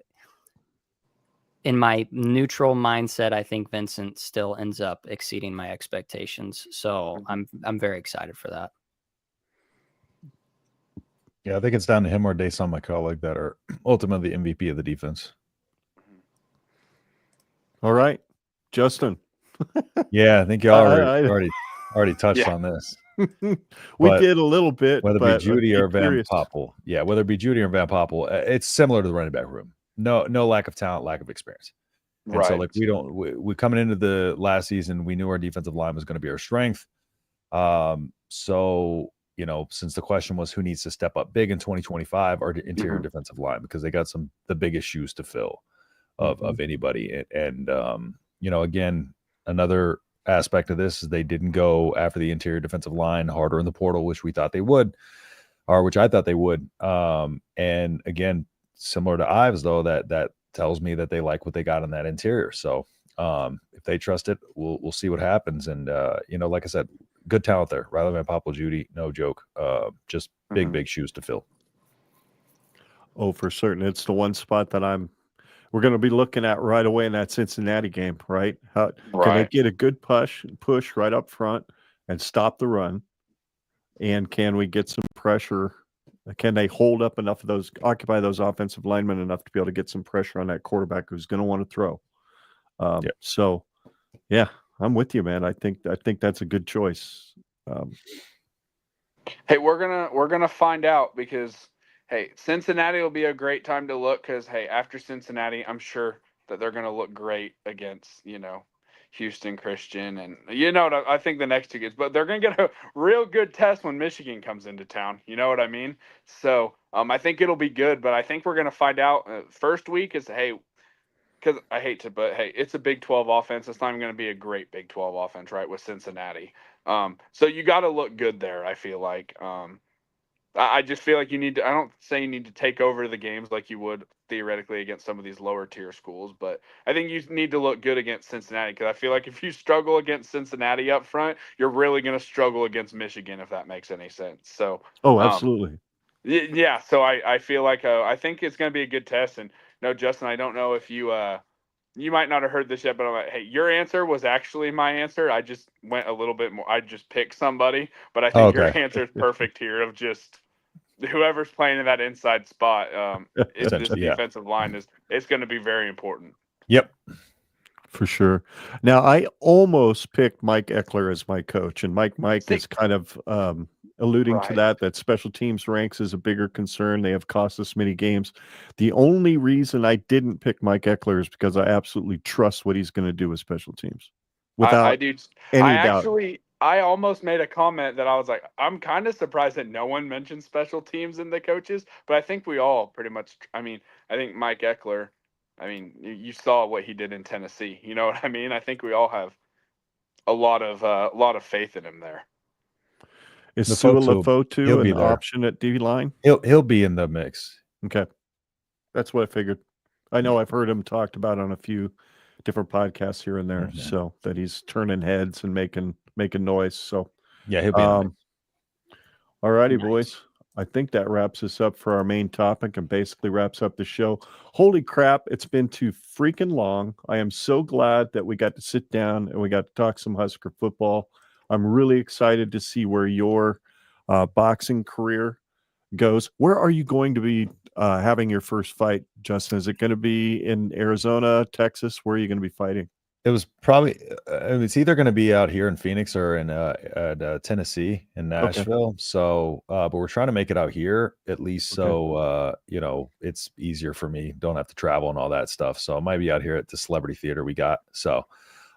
in my neutral mindset, I think Vincent still ends up exceeding my expectations. So I'm very excited for that. Yeah, I think it's down to him or Dason McCullough that are ultimately the MVP of the defense. All right, Justin. Yeah, I think you already touched on this. We did a little bit. Whether it be Judy or Van Poppel. Yeah, whether it be Judy or Van Poppel, it's similar to the running back room. No lack of talent, lack of experience. And Right. so like we coming into the last season, we knew our defensive line was going to be our strength. So, you know, since the question was who needs to step up big in 2025, our interior defensive line, because they got the biggest shoes to fill of anybody. And you know, again, another aspect of this is they didn't go after the interior defensive line harder in the portal, which we thought they would, or which I thought they would. And again, similar to Ives, though, that tells me that they like what they got in that interior. So if they trust it, we'll see what happens. And you know, like I said, good talent there. Riley Van Poppel, Judy, no joke. Just big shoes to fill. Oh, for certain. It's the one spot that we're going to be looking at right away in that Cincinnati game, right? Can they get a good push right up front and stop the run? And can we get some pressure? Can they hold up enough of occupy those offensive linemen enough to be able to get some pressure on that quarterback who's going to want to throw? So, yeah, I'm with you, man. I think that's a good choice. Hey, we're gonna find out, because hey, Cincinnati will be a great time to look, because hey, after Cincinnati, I'm sure that they're gonna look great against, you know, Houston Christian, and you know, I think the next two games, but they're gonna get a real good test when Michigan comes into town. You know what I mean? So I think it'll be good, but I think we're gonna find out first week is, hey, because I hate to, but hey, it's a Big 12 offense. It's not even going to be a great Big 12 offense, right, with Cincinnati. So you got to look good there, I feel like. I just feel like you need to – I don't say you need to take over the games like you would theoretically against some of these lower-tier schools, but I think you need to look good against Cincinnati, because I feel like if you struggle against Cincinnati up front, you're really going to struggle against Michigan, if that makes any sense. So, oh, absolutely. Yeah, so I feel like I think it's going to be a good test. And no, Justin, I don't know if you might not have heard this yet, but I'm like, hey, your answer was actually my answer. I just went a little bit more. I just picked somebody, but I think your answer is perfect here, of just whoever's playing in that inside spot. This defensive line it's going to be very important. Yep. For sure. Now, I almost picked Mike Eckler as my coach, and Mike is kind of alluding to that special teams ranks is a bigger concern. They have cost us many games. The only reason I didn't pick Mike Eckler is because I absolutely trust what he's going to do with special teams. Without any doubt. I almost made a comment that I was like, I'm kind of surprised that no one mentioned special teams in the coaches, but I think we all pretty much, I think Mike Eckler, you saw what he did in Tennessee. You know what I mean? I think we all have a lot of faith in him there. Is Su'a-Lefotu an option at D line? He'll be in the mix. Okay, that's what I figured. I know I've heard him talked about on a few different podcasts here and there, so that he's turning heads and making noise. So yeah, he'll be in the mix. All righty, boys. I think that wraps us up for our main topic and basically wraps up the show. Holy crap, it's been too freaking long. I am so glad that we got to sit down and we got to talk some Husker football. I'm really excited to see where your boxing career goes. Where are you going to be having your first fight, Justin? Is it going to be in Arizona, Texas? Where are you going to be fighting? It was probably it's either going to be out here in Phoenix or in at Tennessee in Nashville. So, but we're trying to make it out here at least, so it's easier for me. Don't have to travel and all that stuff. So, it might be out here at the Celebrity Theater we got. So,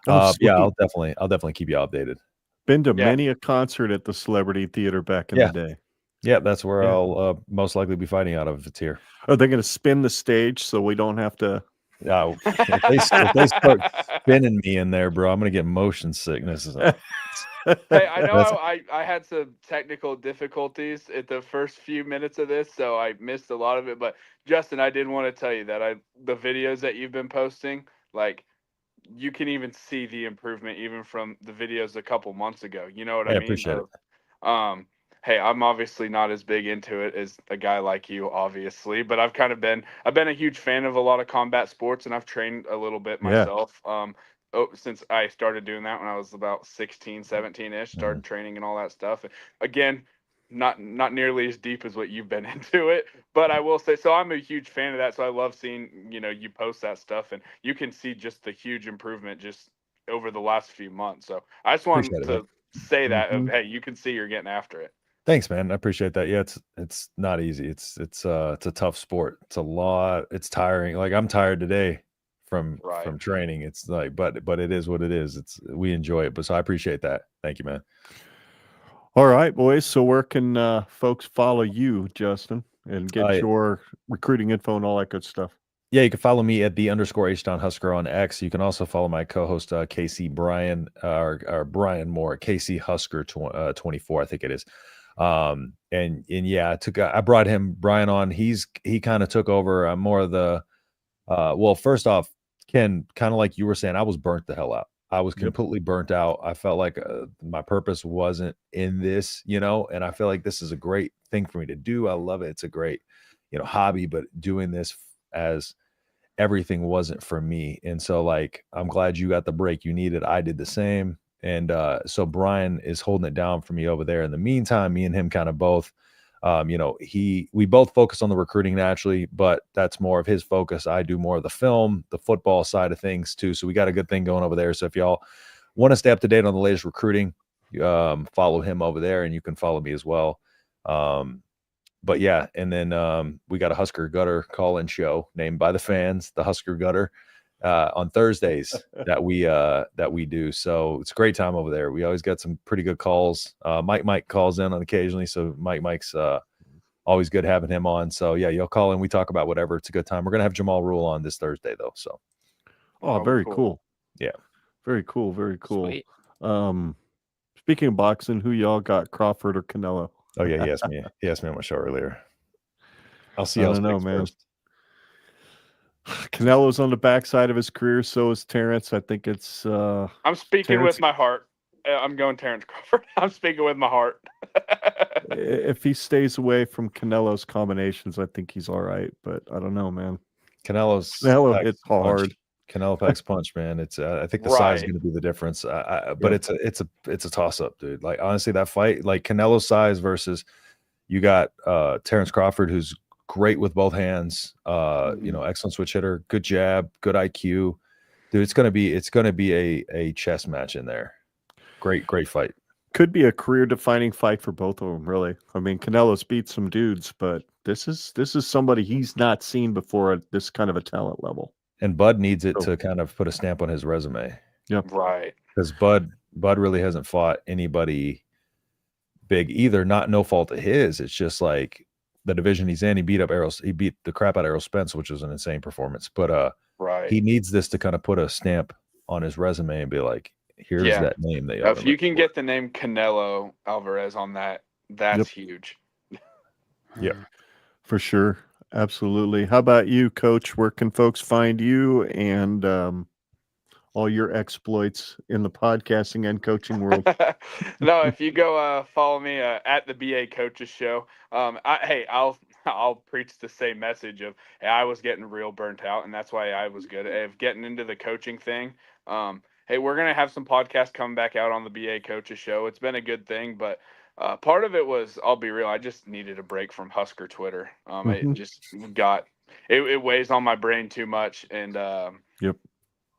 yeah, I'll definitely keep you updated. Been to many a concert at the Celebrity Theater back in the day. Yeah, that's where I'll most likely be fighting out of if it's here. Are they going to spin the stage so we don't have to? No, if they start spinning me in there, bro, I'm gonna get motion sickness. Hey, I know I had some technical difficulties at the first few minutes of this, so I missed a lot of it. But Justin, I did want to tell you that the videos that you've been posting, like, you can even see the improvement even from the videos a couple months ago. You know what I mean? Appreciate it. Hey, I'm obviously not as big into it as a guy like you, obviously, but I've been a huge fan of a lot of combat sports, and I've trained a little bit myself. Since I started doing that when I was about 16, 17-ish, started training and all that stuff. Again, not nearly as deep as what you've been into it, but I will say, so I'm a huge fan of that. So I love seeing, you post that stuff, and you can see just the huge improvement just over the last few months. So I just wanted to say that, hey, you can see you're getting after it. Thanks, man. I appreciate that. Yeah, it's not easy. It's a tough sport. It's a lot. It's tiring. Like, I'm tired today from training. It's like, but it is what it is. We enjoy it. But so I appreciate that. Thank you, man. All right, boys. So where can folks follow you, Justin, and get your recruiting info and all that good stuff? Yeah, you can follow me at _H Husker on X. You can also follow my co-host KC Brian or Brian Moore, KC Husker 24, I think it is. And yeah, I brought Brian on. He kind of took over more of the well, first off, Ken, kind of like you were saying, I was burnt the hell out. I was completely burnt out. I felt like my purpose wasn't in this, and I feel like this is a great thing for me to do. I love it. It's a great, hobby, but doing this as everything wasn't for me. And so, like, I'm glad you got the break you needed. I did the same. And so Brian is holding it down for me over there. In the meantime, me and him kind of both, we both focus on the recruiting naturally, but that's more of his focus. I do more of the film, the football side of things too. So we got a good thing going over there. So if y'all want to stay up to date on the latest recruiting, follow him over there, and you can follow me as well. But yeah, and then we got a Husker Gutter call-in show named by the fans, the Husker Gutter, on Thursdays that we do. So it's a great time over there. We always got some pretty good calls. Mike calls in on occasionally, so Mike's always good having him on. So yeah, you'll call in. We talk about whatever. It's a good time. We're gonna have Jamal Rule on this Thursday though. So very cool. Yeah, very cool. Very cool. Sweet. Speaking of boxing, who y'all got, Crawford or Canelo? Oh yeah, he asked me on my show earlier. I'll see. I don't know, man. First. Canelo's on the backside of his career, so is Terrence. I think it's I'm speaking Terrence. With my heart. I'm going Terrence Crawford. I'm speaking with my heart. If he stays away from Canelo's combinations, I think he's all right. But I don't know, man. Canelo hits hard. Canelo packs punch, man. It's I think the size is going to be the difference. But it's a toss up, dude. Like, honestly, that fight, like Canelo's size versus you got Terrence Crawford, who's great with both hands. Excellent switch hitter, good jab, good IQ, dude. It's gonna be a chess match in there. Great fight. Could be a career defining fight for both of them, really. I mean, Canelo's beat some dudes, but this is somebody he's not seen before at this kind of a talent level. And Bud needs it to kind of put a stamp on his resume. Yep. Right. Because Bud really hasn't fought anybody big either. No fault of his. It's just like the division he's in. He beat the crap out of Errol Spence, which was an insane performance. But he needs this to kind of put a stamp on his resume and be like, here's that name that if you can get the name Canelo Alvarez on that's huge. Yeah, for sure. Absolutely. How about you, Coach? Where can folks find you and all your exploits in the podcasting and coaching world? No, if you go follow me at the BA Coaches Show, I'll preach the same message of, hey, I was getting real burnt out, and that's why I was good at getting into the coaching thing. Hey, we're gonna have some podcasts coming back out on the BA Coaches Show. It's been a good thing, but Part of it was, I'll be real, I just needed a break from Husker Twitter. It just it weighs on my brain too much. And Yep.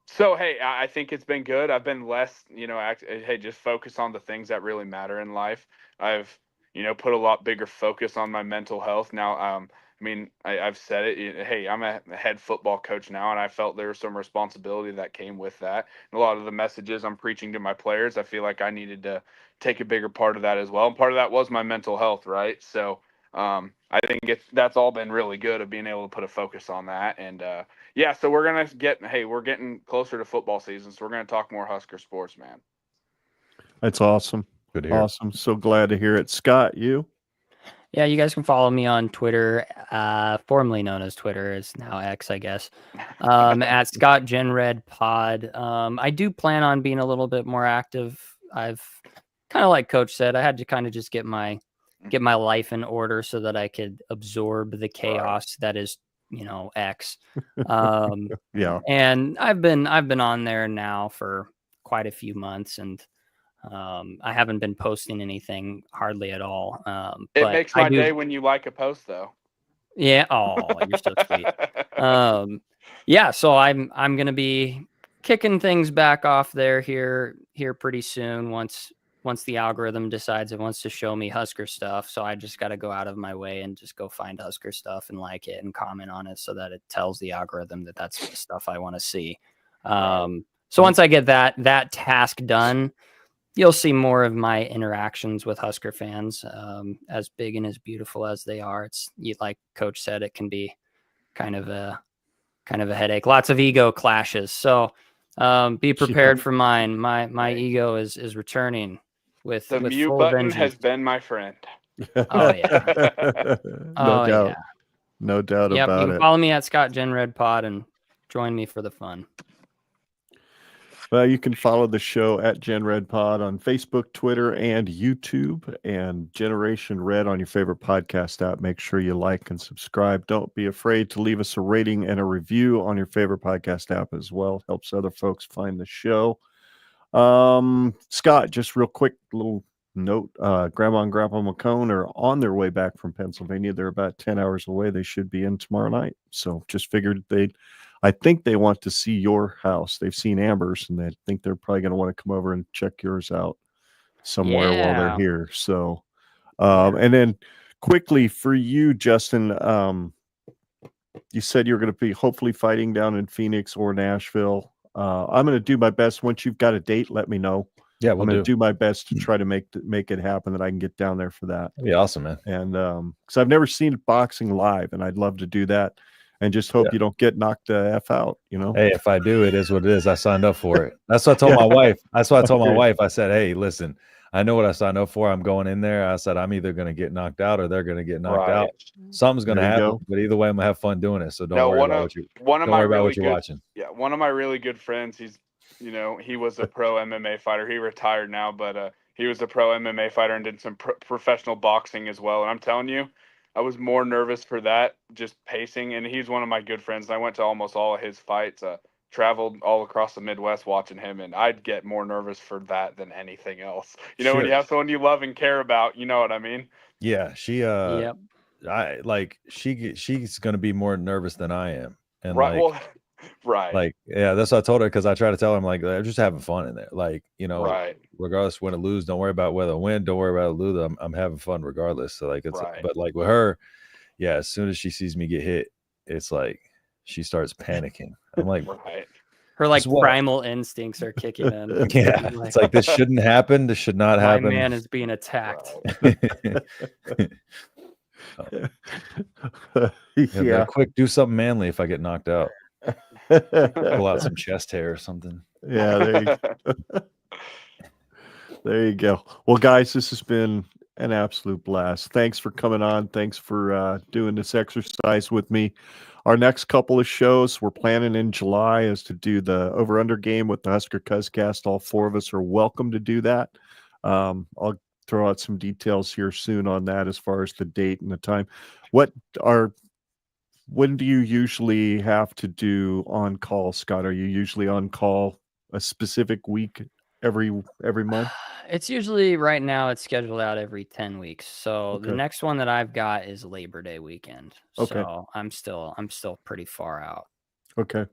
so, hey, I think it's been good. I've been less, hey, just focus on the things that really matter in life. I've, put a lot bigger focus on my mental health now. I've said it. Hey, I'm a head football coach now, and I felt there was some responsibility that came with that. And a lot of the messages I'm preaching to my players, I feel like I needed to take a bigger part of that as well. And part of that was my mental health, right? So I think that's all been really good of being able to put a focus on that. And yeah, so we're getting closer to football season, so we're gonna talk more Husker sports, man. That's awesome. Good to hear. Awesome. So glad to hear it. Scott, you? Yeah, you guys can follow me on Twitter, formerly known as Twitter, is now X, I guess, at Scott Genred Pod. I do plan on being a little bit more active. I've kind of, like Coach said, I had to kind of just get my life in order so that I could absorb the chaos that is, X. Yeah. And I've been on there now for quite a few months, and I haven't been posting anything hardly at all. It makes my day when you like a post, though. Yeah. Oh, you're so sweet. Yeah. So I'm gonna be kicking things back off there here pretty soon. Once the algorithm decides it wants to show me Husker stuff, so I just got to go out of my way and just go find Husker stuff and like it and comment on it so that it tells the algorithm that that's the stuff I want to see. So once I get that task done, you'll see more of my interactions with Husker fans. As big and as beautiful as they are, like Coach said, it can be kind of a headache. Lots of ego clashes. So be prepared for mine. My ego is returning with the with mute full button vengeance. has been my friend. Oh yeah. No doubt. Yeah. No doubt Yep, about you can it. follow me at Scott Genred Pod and join me for the fun. Well, you can follow the show at Gen Red Pod on Facebook, Twitter, and YouTube, and Generation Red on your favorite podcast app. Make sure you like and subscribe. Don't be afraid to leave us a rating and a review on your favorite podcast app as well. Helps other folks find the show. Scott, just real quick little note. Grandma and Grandpa McCone are on their way back from Pennsylvania. They're about 10 hours away. They should be in tomorrow night. So just figured I think they want to see your house. They've seen Amber's, and they think they're probably going to want to come over and check yours out somewhere while they're here. So, and then quickly for you, Justin, you said you're going to be hopefully fighting down in Phoenix or Nashville. I'm going to do my best. Once you've got a date, let me know. Yeah, I'm going to do my best to try to make it happen that I can get down there for that. That'd be awesome, man. And because I've never seen boxing live, and I'd love to do that. And just hope you don't get knocked the F out, Hey, if I do, it is what it is. I signed up for it. That's what I told my wife. That's what I told my wife. I said, hey, listen, I know what I signed up for. I'm going in there. I said, I'm either going to get knocked out or they're going to get knocked out. Something's going to happen, but either way, I'm going to have fun doing it. So don't worry about what you're watching. Yeah, one of my really good friends, he was a pro MMA fighter. He retired now, but he was a pro MMA fighter and did some professional boxing as well. And I'm telling you, I was more nervous for that, just pacing. And he's one of my good friends. I went to almost all of his fights, traveled all across the Midwest watching him. And I'd get more nervous for that than anything else. When you have someone you love and care about, you know what I mean? Yeah. She, yep. She's going to be more nervous than I am. And right. Like, yeah, that's what I told her, because I try to tell her, I'm like, I'm just having fun in there. Like, regardless win or lose, don't worry about whether I win, don't worry about lose. I'm having fun regardless. So like, but like with her, yeah, as soon as she sees me get hit, it's like she starts panicking. I'm like, her primal instincts are kicking in. Yeah, it's like, this shouldn't happen. This should not happen. My man is being attacked. Quick, do something manly if I get knocked out. Pull out some chest hair or something. Yeah, there you go. Well, guys, this has been an absolute blast. Thanks for coming on. Thanks for doing this exercise with me. Our next couple of shows we're planning in July is to do the over-under game with the Husker Podcast. All four of us are welcome to do that. I'll throw out some details here soon on that as far as the date and the time. When do you usually have to do on call, Scott? Are you usually on call a specific week every month? It's usually right now it's scheduled out every 10 weeks. So the Okay. next one that I've got is Labor Day weekend. Okay. So I'm still pretty far out. Okay.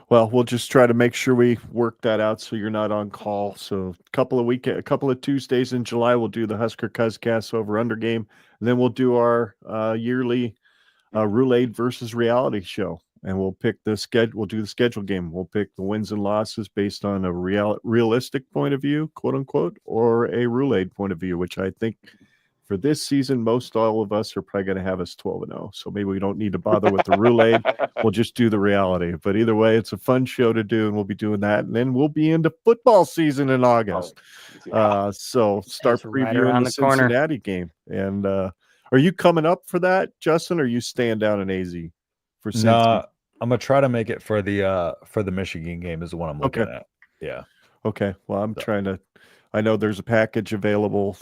Well, we'll just try to make sure we work that out so you're not on call. So a couple of Tuesdays in July, we'll do the Husker Cuzcast over under game. And then we'll do our yearly Roulade versus reality show. And we'll pick the schedule. We'll do the schedule game. We'll pick the wins and losses based on a realistic point of view, quote unquote, or a Roulade point of view, which I think for this season, most all of us are probably going to have us 12-0. So maybe we don't need to bother with the Roulade. We'll just do the reality. But either way, it's a fun show to do, and we'll be doing that. And then we'll be into football season in August. So start It's right previewing around the the corner. Cincinnati game. And are you coming up for that, Justin, or are you staying down in AZ for Cincy? No, I'm gonna try to make it for the Michigan game is the one I'm looking at. Yeah. Okay. Well, I'm trying to. I know there's a package available,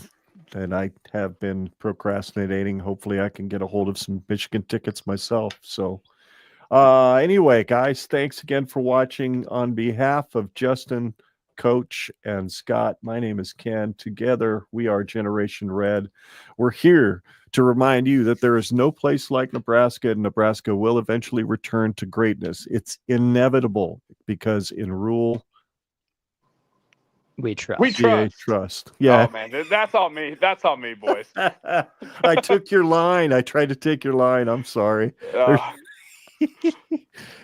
and I have been procrastinating. Hopefully, I can get a hold of some Michigan tickets myself. So, anyway, guys, thanks again for watching. On behalf of Justin, Coach, and Scott, my name is Ken. Together, we are Generation Red. We're here to remind you that there is no place like Nebraska, and Nebraska will eventually return to greatness. It's inevitable because in rule, We trust. We GA trust. trust. Yeah. Oh man, that's on me. That's on me, boys. I took your line. I tried to take your line. I'm sorry.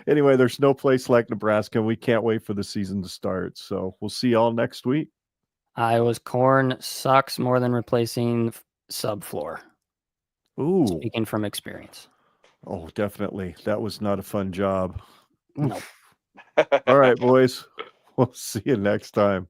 Anyway, there's no place like Nebraska. We can't wait for the season to start. So we'll see y'all next week. Iowa's corn sucks more than replacing subfloor. Ooh. Speaking from experience. Oh, definitely. That was not a fun job. No. All right, boys. We'll see you next time.